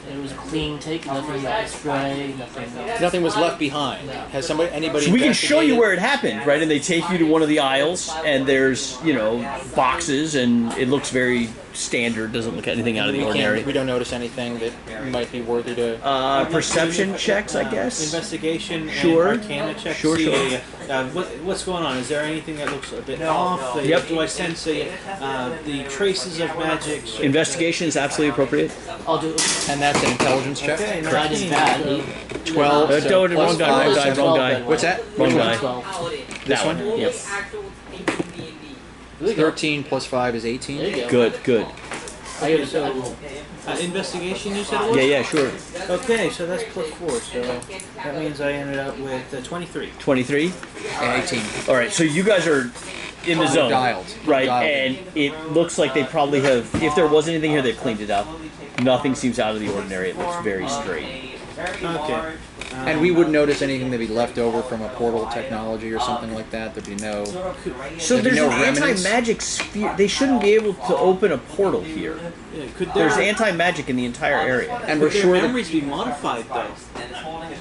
It was a clean take, nothing stray, nothing.
Nothing was left behind. Has anybody?
So we can show you
investigated-
where it happened, right? And they take you to one of the aisles, and there's, boxes, and it looks very standard, doesn't look anything out of the ordinary.
We don't notice anything that might be worthy to.
Perception checks, I guess.
Investigation
Sure.
and Arcana checks.
Sure,
See,
sure.
What's going on? Is there anything that looks a bit off?
Yep.
Do I sense the traces of magic?
Investigation is absolutely appropriate.
I'll do.
And that's an intelligence check.
Okay,
That is
19.
bad.
12.
Don't,
so
wrong
plus
guy,
five.
wrong guy, wrong guy.
What's that?
Wrong guy.
12.
This
That
one?
Yep.
13 plus 5 is 18.
There you go.
Good.
I got so,
Investigation, you said it was?
Yeah, sure.
Okay, so that's +4, so that means I ended up with 23.
23?
And 18.
All right, so you guys are in the zone.
Dialed.
Right,
Dialed.
and it looks like they probably have, if there was anything here, they've cleaned it up. Nothing seems out of the ordinary. It looks very straight.
Okay.
And we wouldn't notice anything that'd be left over from a portal technology or something like that. There'd be no.
So
There'd be
there's
no
an
remnants?
anti-magic sphere. They shouldn't be able to open a portal here.
Yeah, could
There's
their,
anti-magic in the entire area.
And we're
could their
sure that.
memories be modified, though?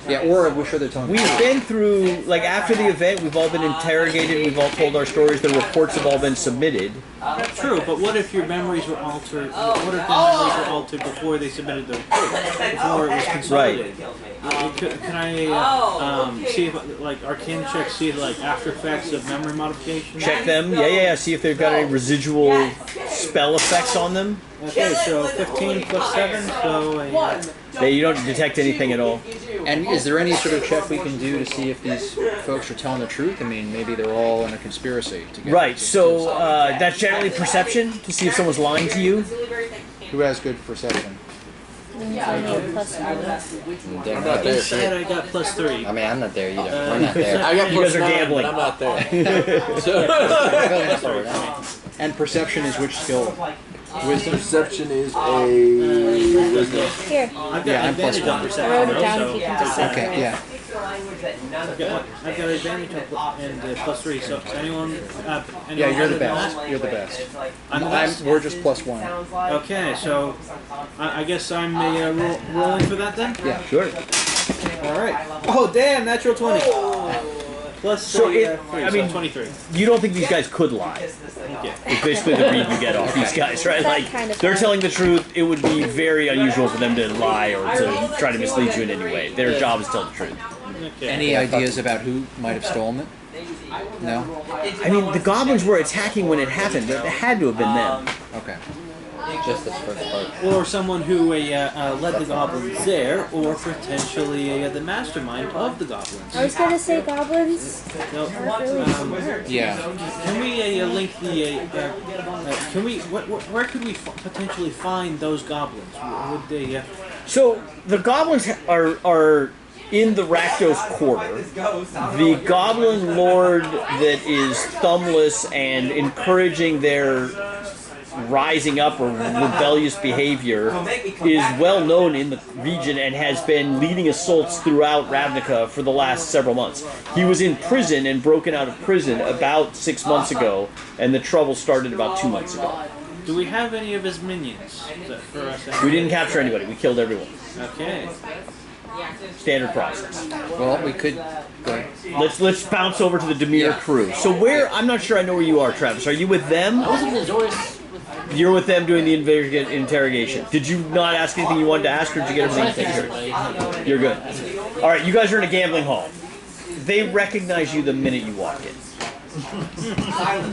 Yeah, or we're sure they're telling.
We've been through, like after the event, we've all been interrogated, we've all told our stories, the reports have all been submitted.
True, but what if your memories were altered? What if the memories were altered before they submitted the report? Before it was consolidated? Can I see if, like, Arcana checks, see, like, after effects of memory modification?
Check them, yeah, see if they've got any residual spell effects on them.
Okay, so 15 plus 7, so...
You don't detect anything at all.
And is there any sort of check we can do to see if these folks are telling the truth? I mean, maybe they're all in a conspiracy together.
Right, so that's generally perception, to see if someone's lying to you.
Who has good perception?
Plus 1.
I'm not
You
there.
said I got plus 3.
I mean, I'm not there either. We're not there.
I got
You guys
plus
are
9,
gambling.
but I'm not there.
And perception is which skill?
Wisdom. Perception is a wisdom.
Here,
I've got
Yeah, I'm plus
advantage on
1.
perception.
I wrote it down
also.
if you can just say
Okay, yeah.
I've got advantage and +3. So anyone?
Yeah, you're the
other than
best.
that?
You're the best.
I'm
We're just +1.
Okay, so I guess I'm rolling for that then.
Yeah.
Sure.
All right. Oh damn! Natural 20. Plus
So
three,
it-
three,
I
so
mean-
23.
You don't think these guys could lie?
Yeah.
It's basically the read you get off these guys, right?
That
Like,
kind of
they're
thing.
telling the truth. It would be very unusual for them to lie or to try to mislead you in any way. Their job is to tell the truth.
Okay.
Any ideas about who might have stolen it? No?
I mean, the goblins were attacking when it happened. It had to have been them.
Okay.
Just this first part.
Or someone who led the goblins there, or potentially the mastermind of the goblins.
I was gonna say goblins
No,
aren't really smart.
Yeah.
can we link the? Can we? Where could we potentially find those goblins? Would they?
So the goblins are in the Rakdos Quarter. The goblin lord that is thumbless and encouraging their rising up or rebellious behavior is well known in the region and has been leading assaults throughout Ravnica for the last several months. He was in prison and broken out of prison about 6 months ago, and the trouble started about 2 months ago.
Do we have any of his minions for us?
We didn't capture anybody. We killed everyone.
Okay.
Standard process.
Well, we could go ahead.
Let's bounce over to the Demir crew. So where? I'm not sure I know where you are, Travis. Are you with them?
I was in Azorius.
You're with them doing the interrogation. Did you not ask anything you wanted to ask, or did you get
I
everything
think
taken care
everybody.
of? You're good. All right, you guys are in a gambling hall. They recognize you the minute you walk in.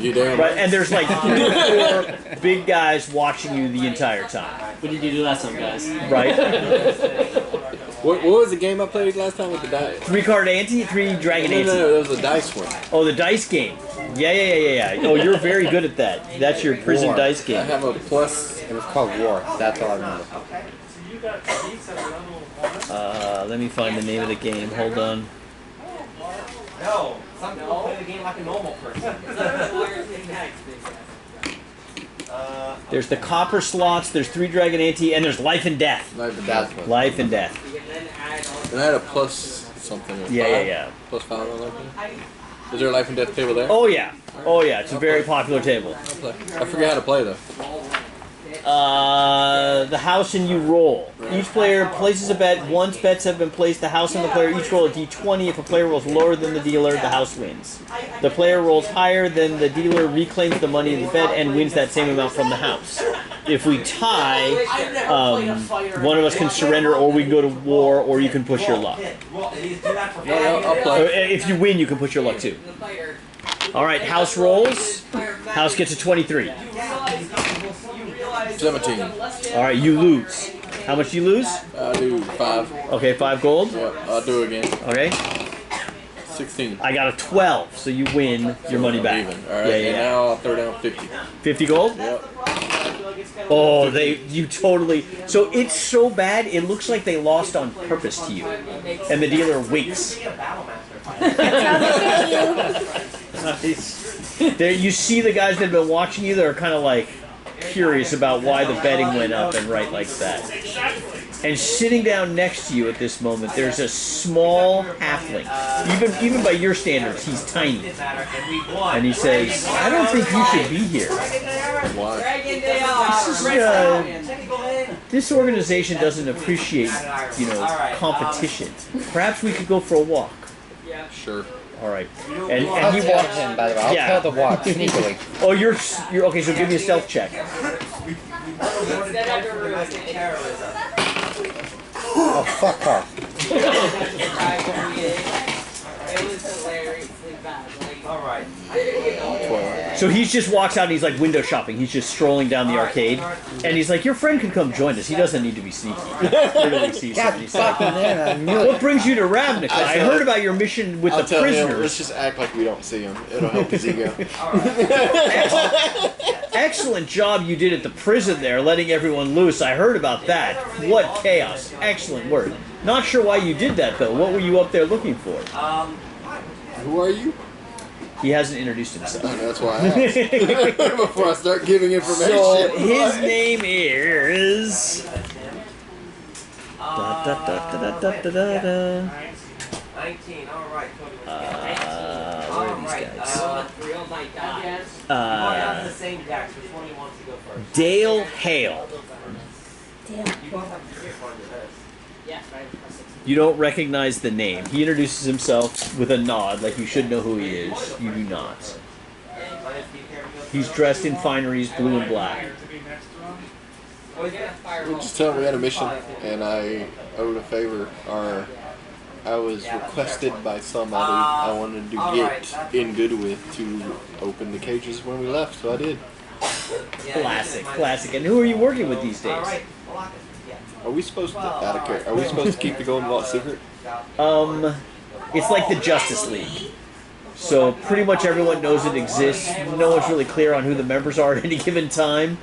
You damn
Right, and there's like 3 or 4 big guys watching you the entire time.
What did you do last time, guys?
Right?
What was the game I played last time with the dice?
3-card ante, 3 dragon ante.
No, that was a dice one.
Oh, the dice game. Yeah. Oh, you're very good at that. That's your prison
War.
dice
I
game.
have a plus.
It was called War. That's all I remember.
Let me find the name of the game. Hold on.
No, some people play the game like a normal person.
There's the copper slots, there's 3 dragon ante, and there's life and death.
That's what.
Life and death.
And I had a plus something.
Yeah.
Plus 5 on that thing. Is there a life and death table there?
Oh yeah. It's a very popular table.
I forget how to play though.
The house and you roll. Each player places a bet. Once bets have been placed, the house and the player each roll a d20. If a player rolls lower than the dealer, the house wins. The player rolls higher than the dealer, reclaims the money in the bet, and wins that same amount from the house. If we tie, one of us can surrender, or we can go to war, or you can push your luck.
I'll play.
If you win, you can push your luck too. All right, house rolls. House gets a 23.
17.
All right, you lose. How much do you lose?
I'll do 5.
Okay, 5 gold.
Yep, I'll do it again.
Okay,
16.
I got a 12, so you win your money back.
Even. Alright, and now I'll throw down 50.
50 gold?
Yep.
Oh, you totally. So it's so bad, it looks like they lost on purpose to you. And the dealer winks. There, you see the guys that have been watching you that are kind of like curious about why the betting went up and right like that. And sitting down next to you at this moment, there's a small halfling. Even by your standards, he's tiny. And he says, "I don't think you should be here.
Why?
This organization doesn't appreciate, competition. Perhaps we could go for a walk."
Sure.
All right.
I'll
And he
tell
walks.
him, by the way. I'll
Yeah.
tell the walk sneakily.
Oh, you're okay. So give me a stealth check.
Oh, fuck off.
Alright.
So he just walks out and he's like window shopping. He's just strolling down the arcade, and he's like, "Your friend can come join us. He doesn't need to be sneaky." Literally sees him. and he's like, "What brings you to Ravnica? I heard about your mission with
I'll
the
tell him, let's
prisoners."
just act like we don't see him. It'll help his ego.
Excellent job you did at the prison there, letting everyone loose. I heard about that. What chaos! Excellent work. Not sure why you did that though. What were you up there looking for?
Who are you?
He hasn't introduced himself.
That's why I asked. Before I start giving information.
So his name is.
19. All right.
Where are these guys?
Real night guys. The same deck. Which one do you want to go first?
Dale Hale.
You both have to get one of this. Yeah, right.
You don't recognize the name. He introduces himself with a nod, like you should know who he is. You do not. He's dressed in fineries, blue and black.
Just tell him we had a mission, and I owed a favor, or I was requested by somebody I wanted to get in good with to open the cages when we left, so I did.
Classic, classic. And who are you working with these days?
Are we supposed to, are we supposed to keep the Golden Vault secret?
It's like the Justice League. So pretty much everyone knows it exists. No one's really clear on who the members are at any given time.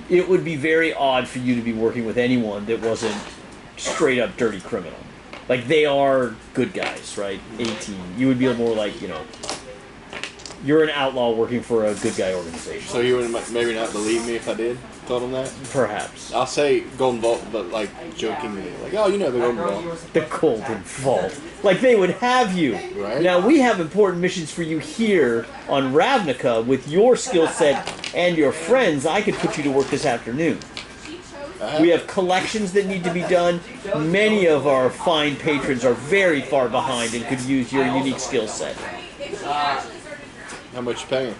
It would be very odd for you to be working with anyone that wasn't straight up dirty criminal. Like, they are good guys, right? 18. You would be more like, you know, you're an outlaw working for a good guy organization.
So you would maybe not believe me if I did? Told him that?
Perhaps.
I'll say Golden Vault, but like jokingly. Like, oh, you know the Golden Vault.
The Golden Vault. Like, they would have you.
Right.
Now, we have important missions for you here on Ravnica. With your skill set and your friends, I could put you to work this afternoon. We have collections that need to be done. Many of our fine patrons are very far behind and could use your unique skill set.
How much you paying?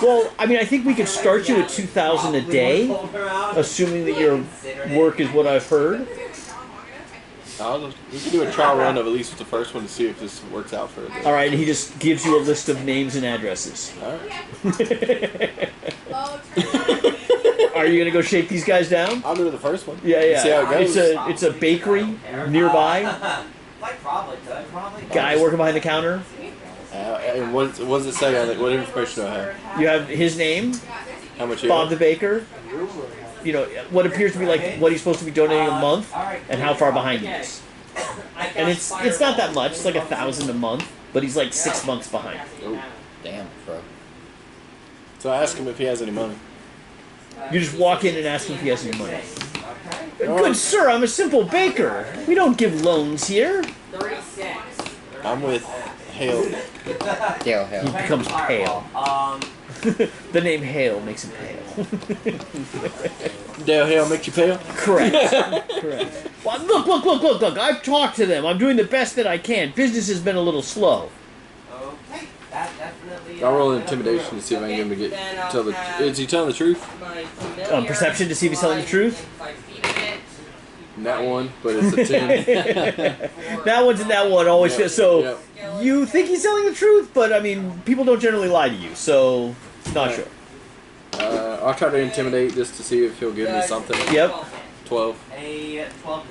Well, I mean, I think we could start you at 2,000 a day, assuming that your work is what I've heard.
We can do a trial run of at least the first one to see if this works out for us.
All right, and he just gives you a list of names and addresses.
All right.
Are you gonna go shake these guys down?
I'll do the first one.
Yeah, yeah.
See how it goes.
It's a bakery nearby. Guy working behind the counter.
And what does it say on it? What information do I have?
You have his name,
How much?
Bob the Baker. You know what appears to be like what he's supposed to be donating a month, and how far behind he is. And it's not that much. It's like 1,000 a month, but he's like 6 months behind.
Oh,
Damn, bro.
so I ask him if he has any money.
You just walk in and ask him if he has any money. Good sir, I'm a simple baker. We don't give loans here.
36.
I'm with Hale.
Dale
He
Hale.
becomes pale. The name Hale makes him pale.
Dale Hale make you pale?
Correct. Correct. Well, look. I've talked to them. I'm doing the best that I can. Business has been a little slow.
Okay. That definitely.
I'll roll intimidation to see if I can get him to tell the. Is he telling the truth?
Perception to see if he's telling the truth?
That one, but it's a 10.
That one's in that one always.
Yep,
So
yep.
you think he's telling the truth, but I mean, people don't generally lie to you, so not sure.
I'll try to intimidate just to see if he'll give me something.
Yep.
12.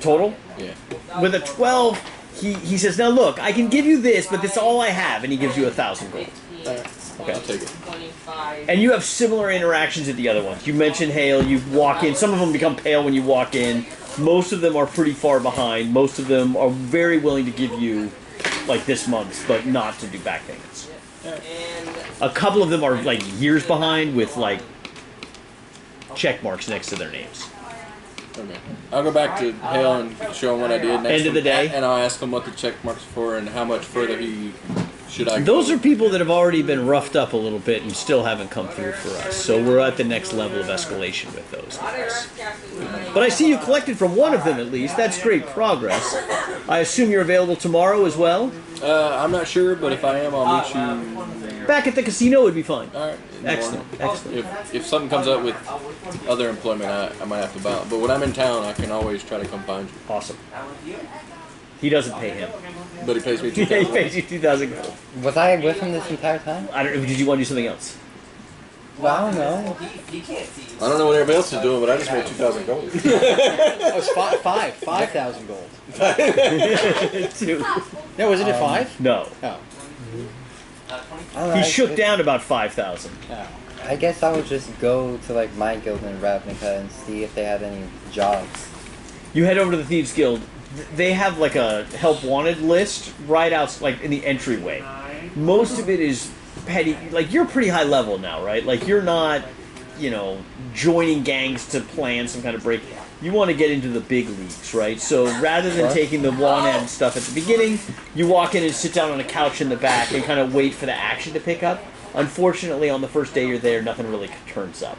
Total?
Yeah.
With a 12, he says, now look, I can give you this, but that's all I have, and he gives you 1,000 gold.
Okay, I'll take it.
And you have similar interactions at the other ones. You mentioned Hale, you walk in, some of them become pale when you walk in. Most of them are pretty far behind. Most of them are very willing to give you, like, this month's, but not to do back payments. A couple of them are, like, years behind with, like, check marks next to their names.
Okay. I'll go back to Hale and show him what I did next
End of the day?
And I'll ask him what the check marks are for and how much further should I go.
Those are people that have already been roughed up a little bit and still haven't come through for us. So we're at the next level of escalation with those guys. But I see you collected from one of them at least. That's great progress. I assume you're available tomorrow as well?
I'm not sure, but if I am, I'll meet you.
Back at the casino would be fine.
All right.
Excellent, excellent.
If something comes up with other employment, I might have to bounce. But when I'm in town, I can always try to come find you.
Awesome. He doesn't pay him.
But he pays me
Yeah, he
2,000.
pays you 2,000 gold.
Was I with him this entire time?
I don't know. Did you want to do something else?
Well, I don't know.
I don't know what everybody else is doing, but I just made 2,000 gold.
Oh, it's 5,000 gold.
2.
No, wasn't it 5?
No.
Oh.
He shook down about 5,000.
Oh.
I guess I would just go to like my guild in Ravnica and see if they had any jobs.
You head over to the Thieves Guild. They have like a help wanted list right out like in the entryway. Most of it is petty. Like you're pretty high level now, right? Like you're not you know, joining gangs to plan some kind of break. You want to get into the big leagues, right? So rather than taking the one-end stuff at the beginning, you walk in and sit down on a couch in the back and kind of wait for the action to pick up. Unfortunately, on the first day you're there, nothing really turns up.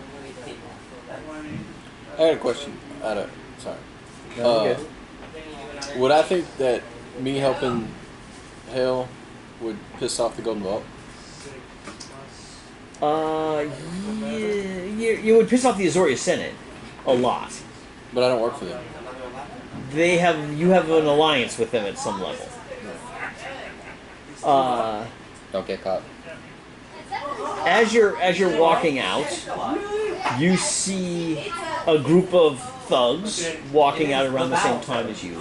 I had a question. Sorry.
No,
Would I think that me helping Hale would piss off the Golden Vault?
You would piss off the Azorius Senate a lot.
But I don't work for them.
You have an alliance with them at some level.
Don't get caught.
As you're walking out, you see a group of thugs walking out around the same time as you.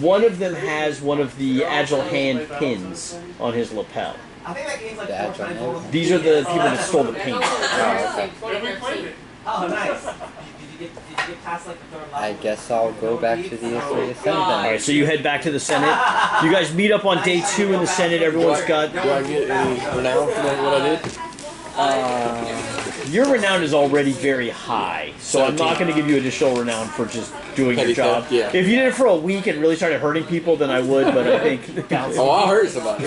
One of them has one of the agile hand pins on his lapel.
The agile hand?
These are the people that stole the paint.
Oh, okay.
Oh, nice. Did you get past like the third level?
I guess I'll go back to the Azorius Senate then.
Alright, so you head back to the Senate. You guys meet up on day 2 in the Senate. Everyone's got...
Do I get any renown for what I did?
Your renown is already very high, so I'm not going to give you additional renown for just doing your job.
Theft, yeah.
If you did it for a week and really started hurting people, then I would, but I think...
Oh, I'll hurt somebody.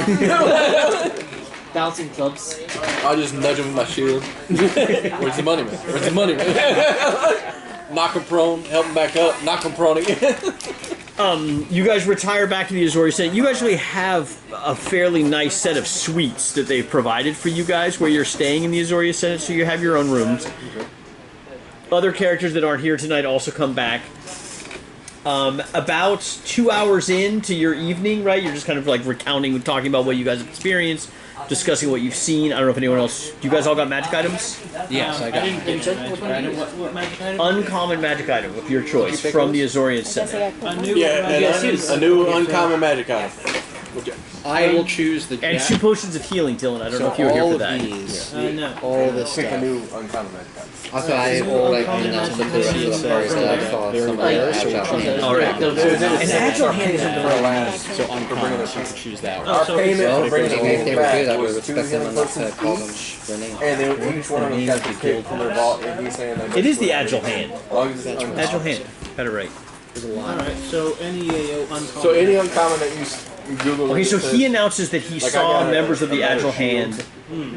Bouncing clubs.
I'll just nudge him with my shield. Where's the money, man? Where's the money, man? Knock him prone, help him back up, knock him prone again.
You guys retire back to the Azorius Senate. You actually have a fairly nice set of suites that they've provided for you guys where you're staying in the Azorius Senate, so you have your own rooms. Other characters that aren't here tonight also come back. About 2 hours into your evening, right? You're just kind of like recounting, talking about what you guys have experienced, discussing what you've seen. I don't know if anyone else... You guys all got magic items?
Yes, I got
What magic item?
Uncommon magic item of your choice from the Azorius Senate.
A new uncommon magic item.
I will choose the...
And 2 potions of healing, Dylan. I don't know if you were here for that.
These,
No.
all this
Pick a
stuff.
new uncommon magic item.
Also, I will like announce to the rest of the party that I saw some of the agile hands.
Alright. An agile hand is
So uncommon, so you can choose that one.
Our payment
Well,
for bringing
if they
it
were
back
good, I would
was 2
respect them
healing
enough to
potions
call them
each.
their name.
And then each one of them got to pick from their vault and he's saying that...
It is the agile hand.
As long as it's uncommon.
Agile hand. Better right.
Alright, so any uncommon.
So any uncommon that you Google...
Okay, so
it
he
says,
announces that he
like, I
saw
got
members of the
another
agile
shield
hand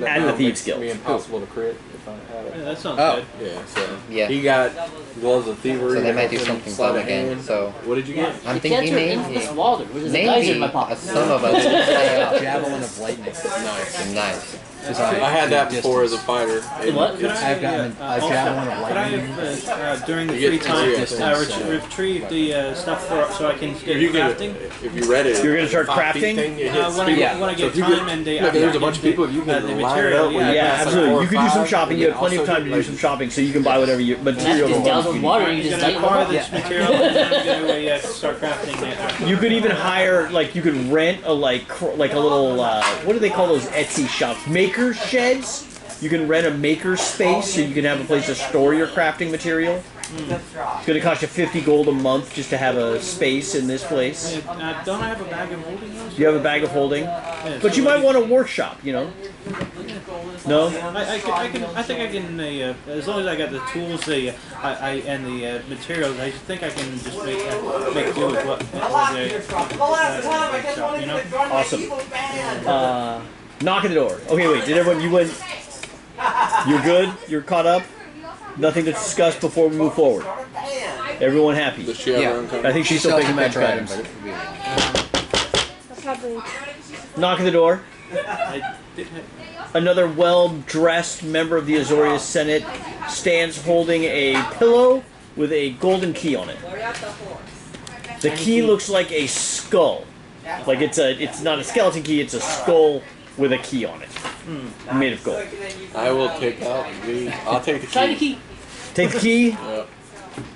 that
at
now
the Thieves
makes
Guild.
me impossible to crit if I have it.
Yeah, that sounds
Oh.
good.
Yeah, so
Yeah.
he got gloves of thievery.
So they might do
and
something
sleight
dumb
of
again,
hand.
so...
What did you get?
I'm
You can't
thinking
turn
maybe...
infamous Walder. There's a geyser in my pocket.
some of us will stay up.
Javelin of lightning.
Nice.
Nice.
I had that before as a fighter. and
What?
Could
it's-
I,
I've gotten a
also,
javelin of
could I
lightning.
have, during the
You
free
get
time,
distance,
retrieve the stuff so I can get
You can,
crafting?
if you read it,
You're gonna start
5 feet
crafting?
thing, it hits
When
people.
I
So
get
if you
time and
there's a bunch of people, you can
the
line it
material,
up. where you
Yeah,
pass, like,
absolutely.
4 or
You can do some
5,
shopping. You have plenty of
also
time to do
like-
some shopping, so you can buy whatever you
That's
material
just
you
down
want.
with water and
I'm
you just
gonna
light
acquire
them
this material and I'm gonna start crafting it.
You could even hire, like, you could rent a like a little what do they call those Etsy shops? Maker sheds. You can rent a maker space so you can have a place to store your crafting material. It's going to cost you 50 gold a month just to have a space in this place.
Don't I have a bag of holding those?
You have a bag of holding, but you might want a workshop, you know. No.
I think I can. As long as I got the tools, and the materials, I think I can just make do with what. You know.
Awesome. Knock at the door. Okay, wait. Did everyone? You went. You're good. You're caught up. Nothing to discuss before we move forward. Everyone happy?
Does she have her
Yeah.
own company?
I think she's still picking magic items.
Probably.
Knock at the door.
I did have,
Another well-dressed member of the Azorius Senate stands holding a pillow with a golden key on it. The key looks like a skull. Like it's not a skeleton key, it's a skull with a key on it. Made of gold.
I will take out I'll take the key.
Shiny key.
Take the key.
Yep.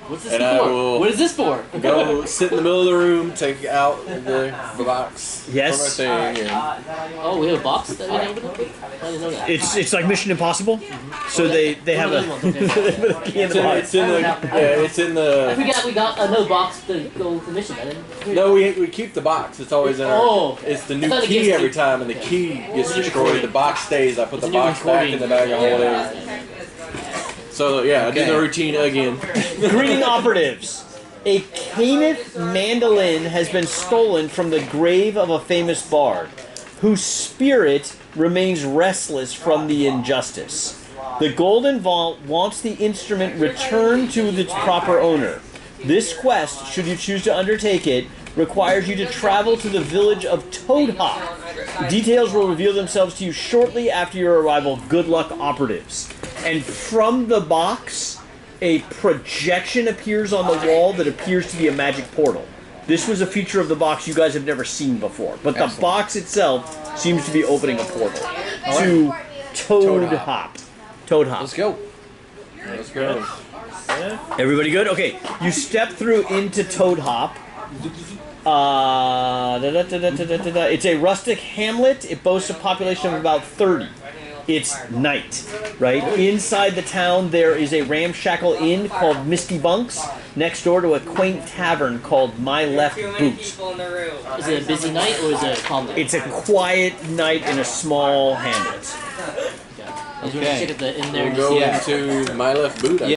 What's this
And I
for?
will-
What is this for?
Go sit in the middle of the room, take out the box.
Yes.
From my thing, and
Oh, we have a box that we didn't open? I didn't know that.
It's like Mission Impossible. So they have a they put a key in the box.
it's in the
I forgot we got another box to go with the mission. I didn't.
No, we keep the box. It's always in our.
Oh.
It's the
I
new
thought it
key
gets
every
the-
time, and the key gets destroyed. The box stays. I put
It's
the
a new
box back in the bag of holding.
Yeah.
So yeah, I do
Okay.
the routine again.
Greeting operatives. A Cainith mandolin has been stolen from the grave of a famous bard, whose spirit remains restless from the injustice. The Golden Vault wants the instrument returned to its proper owner. This quest, should you choose to undertake it, requires you to travel to the village of Toadhop. Details will reveal themselves to you shortly after your arrival. Good luck, operatives. And from the box, a projection appears on the wall that appears to be a magic portal. This was a feature of the box you guys have never seen before, but the box itself seems to be opening a portal to Toadhop. Toadhop.
Let's go.
Let's go.
Everybody good? Okay, you step through into Toadhop. It's a rustic hamlet. It boasts a population of about 30. It's night, right? Inside the town, there is a ramshackle inn called Misty Bunks, next door to a quaint tavern called My Left Boot.
Is it a busy night or is it a calm night?
It's a quiet night in a small hamlet.
I was going to check at the in there.
We'll
to see
go into My Left Boot.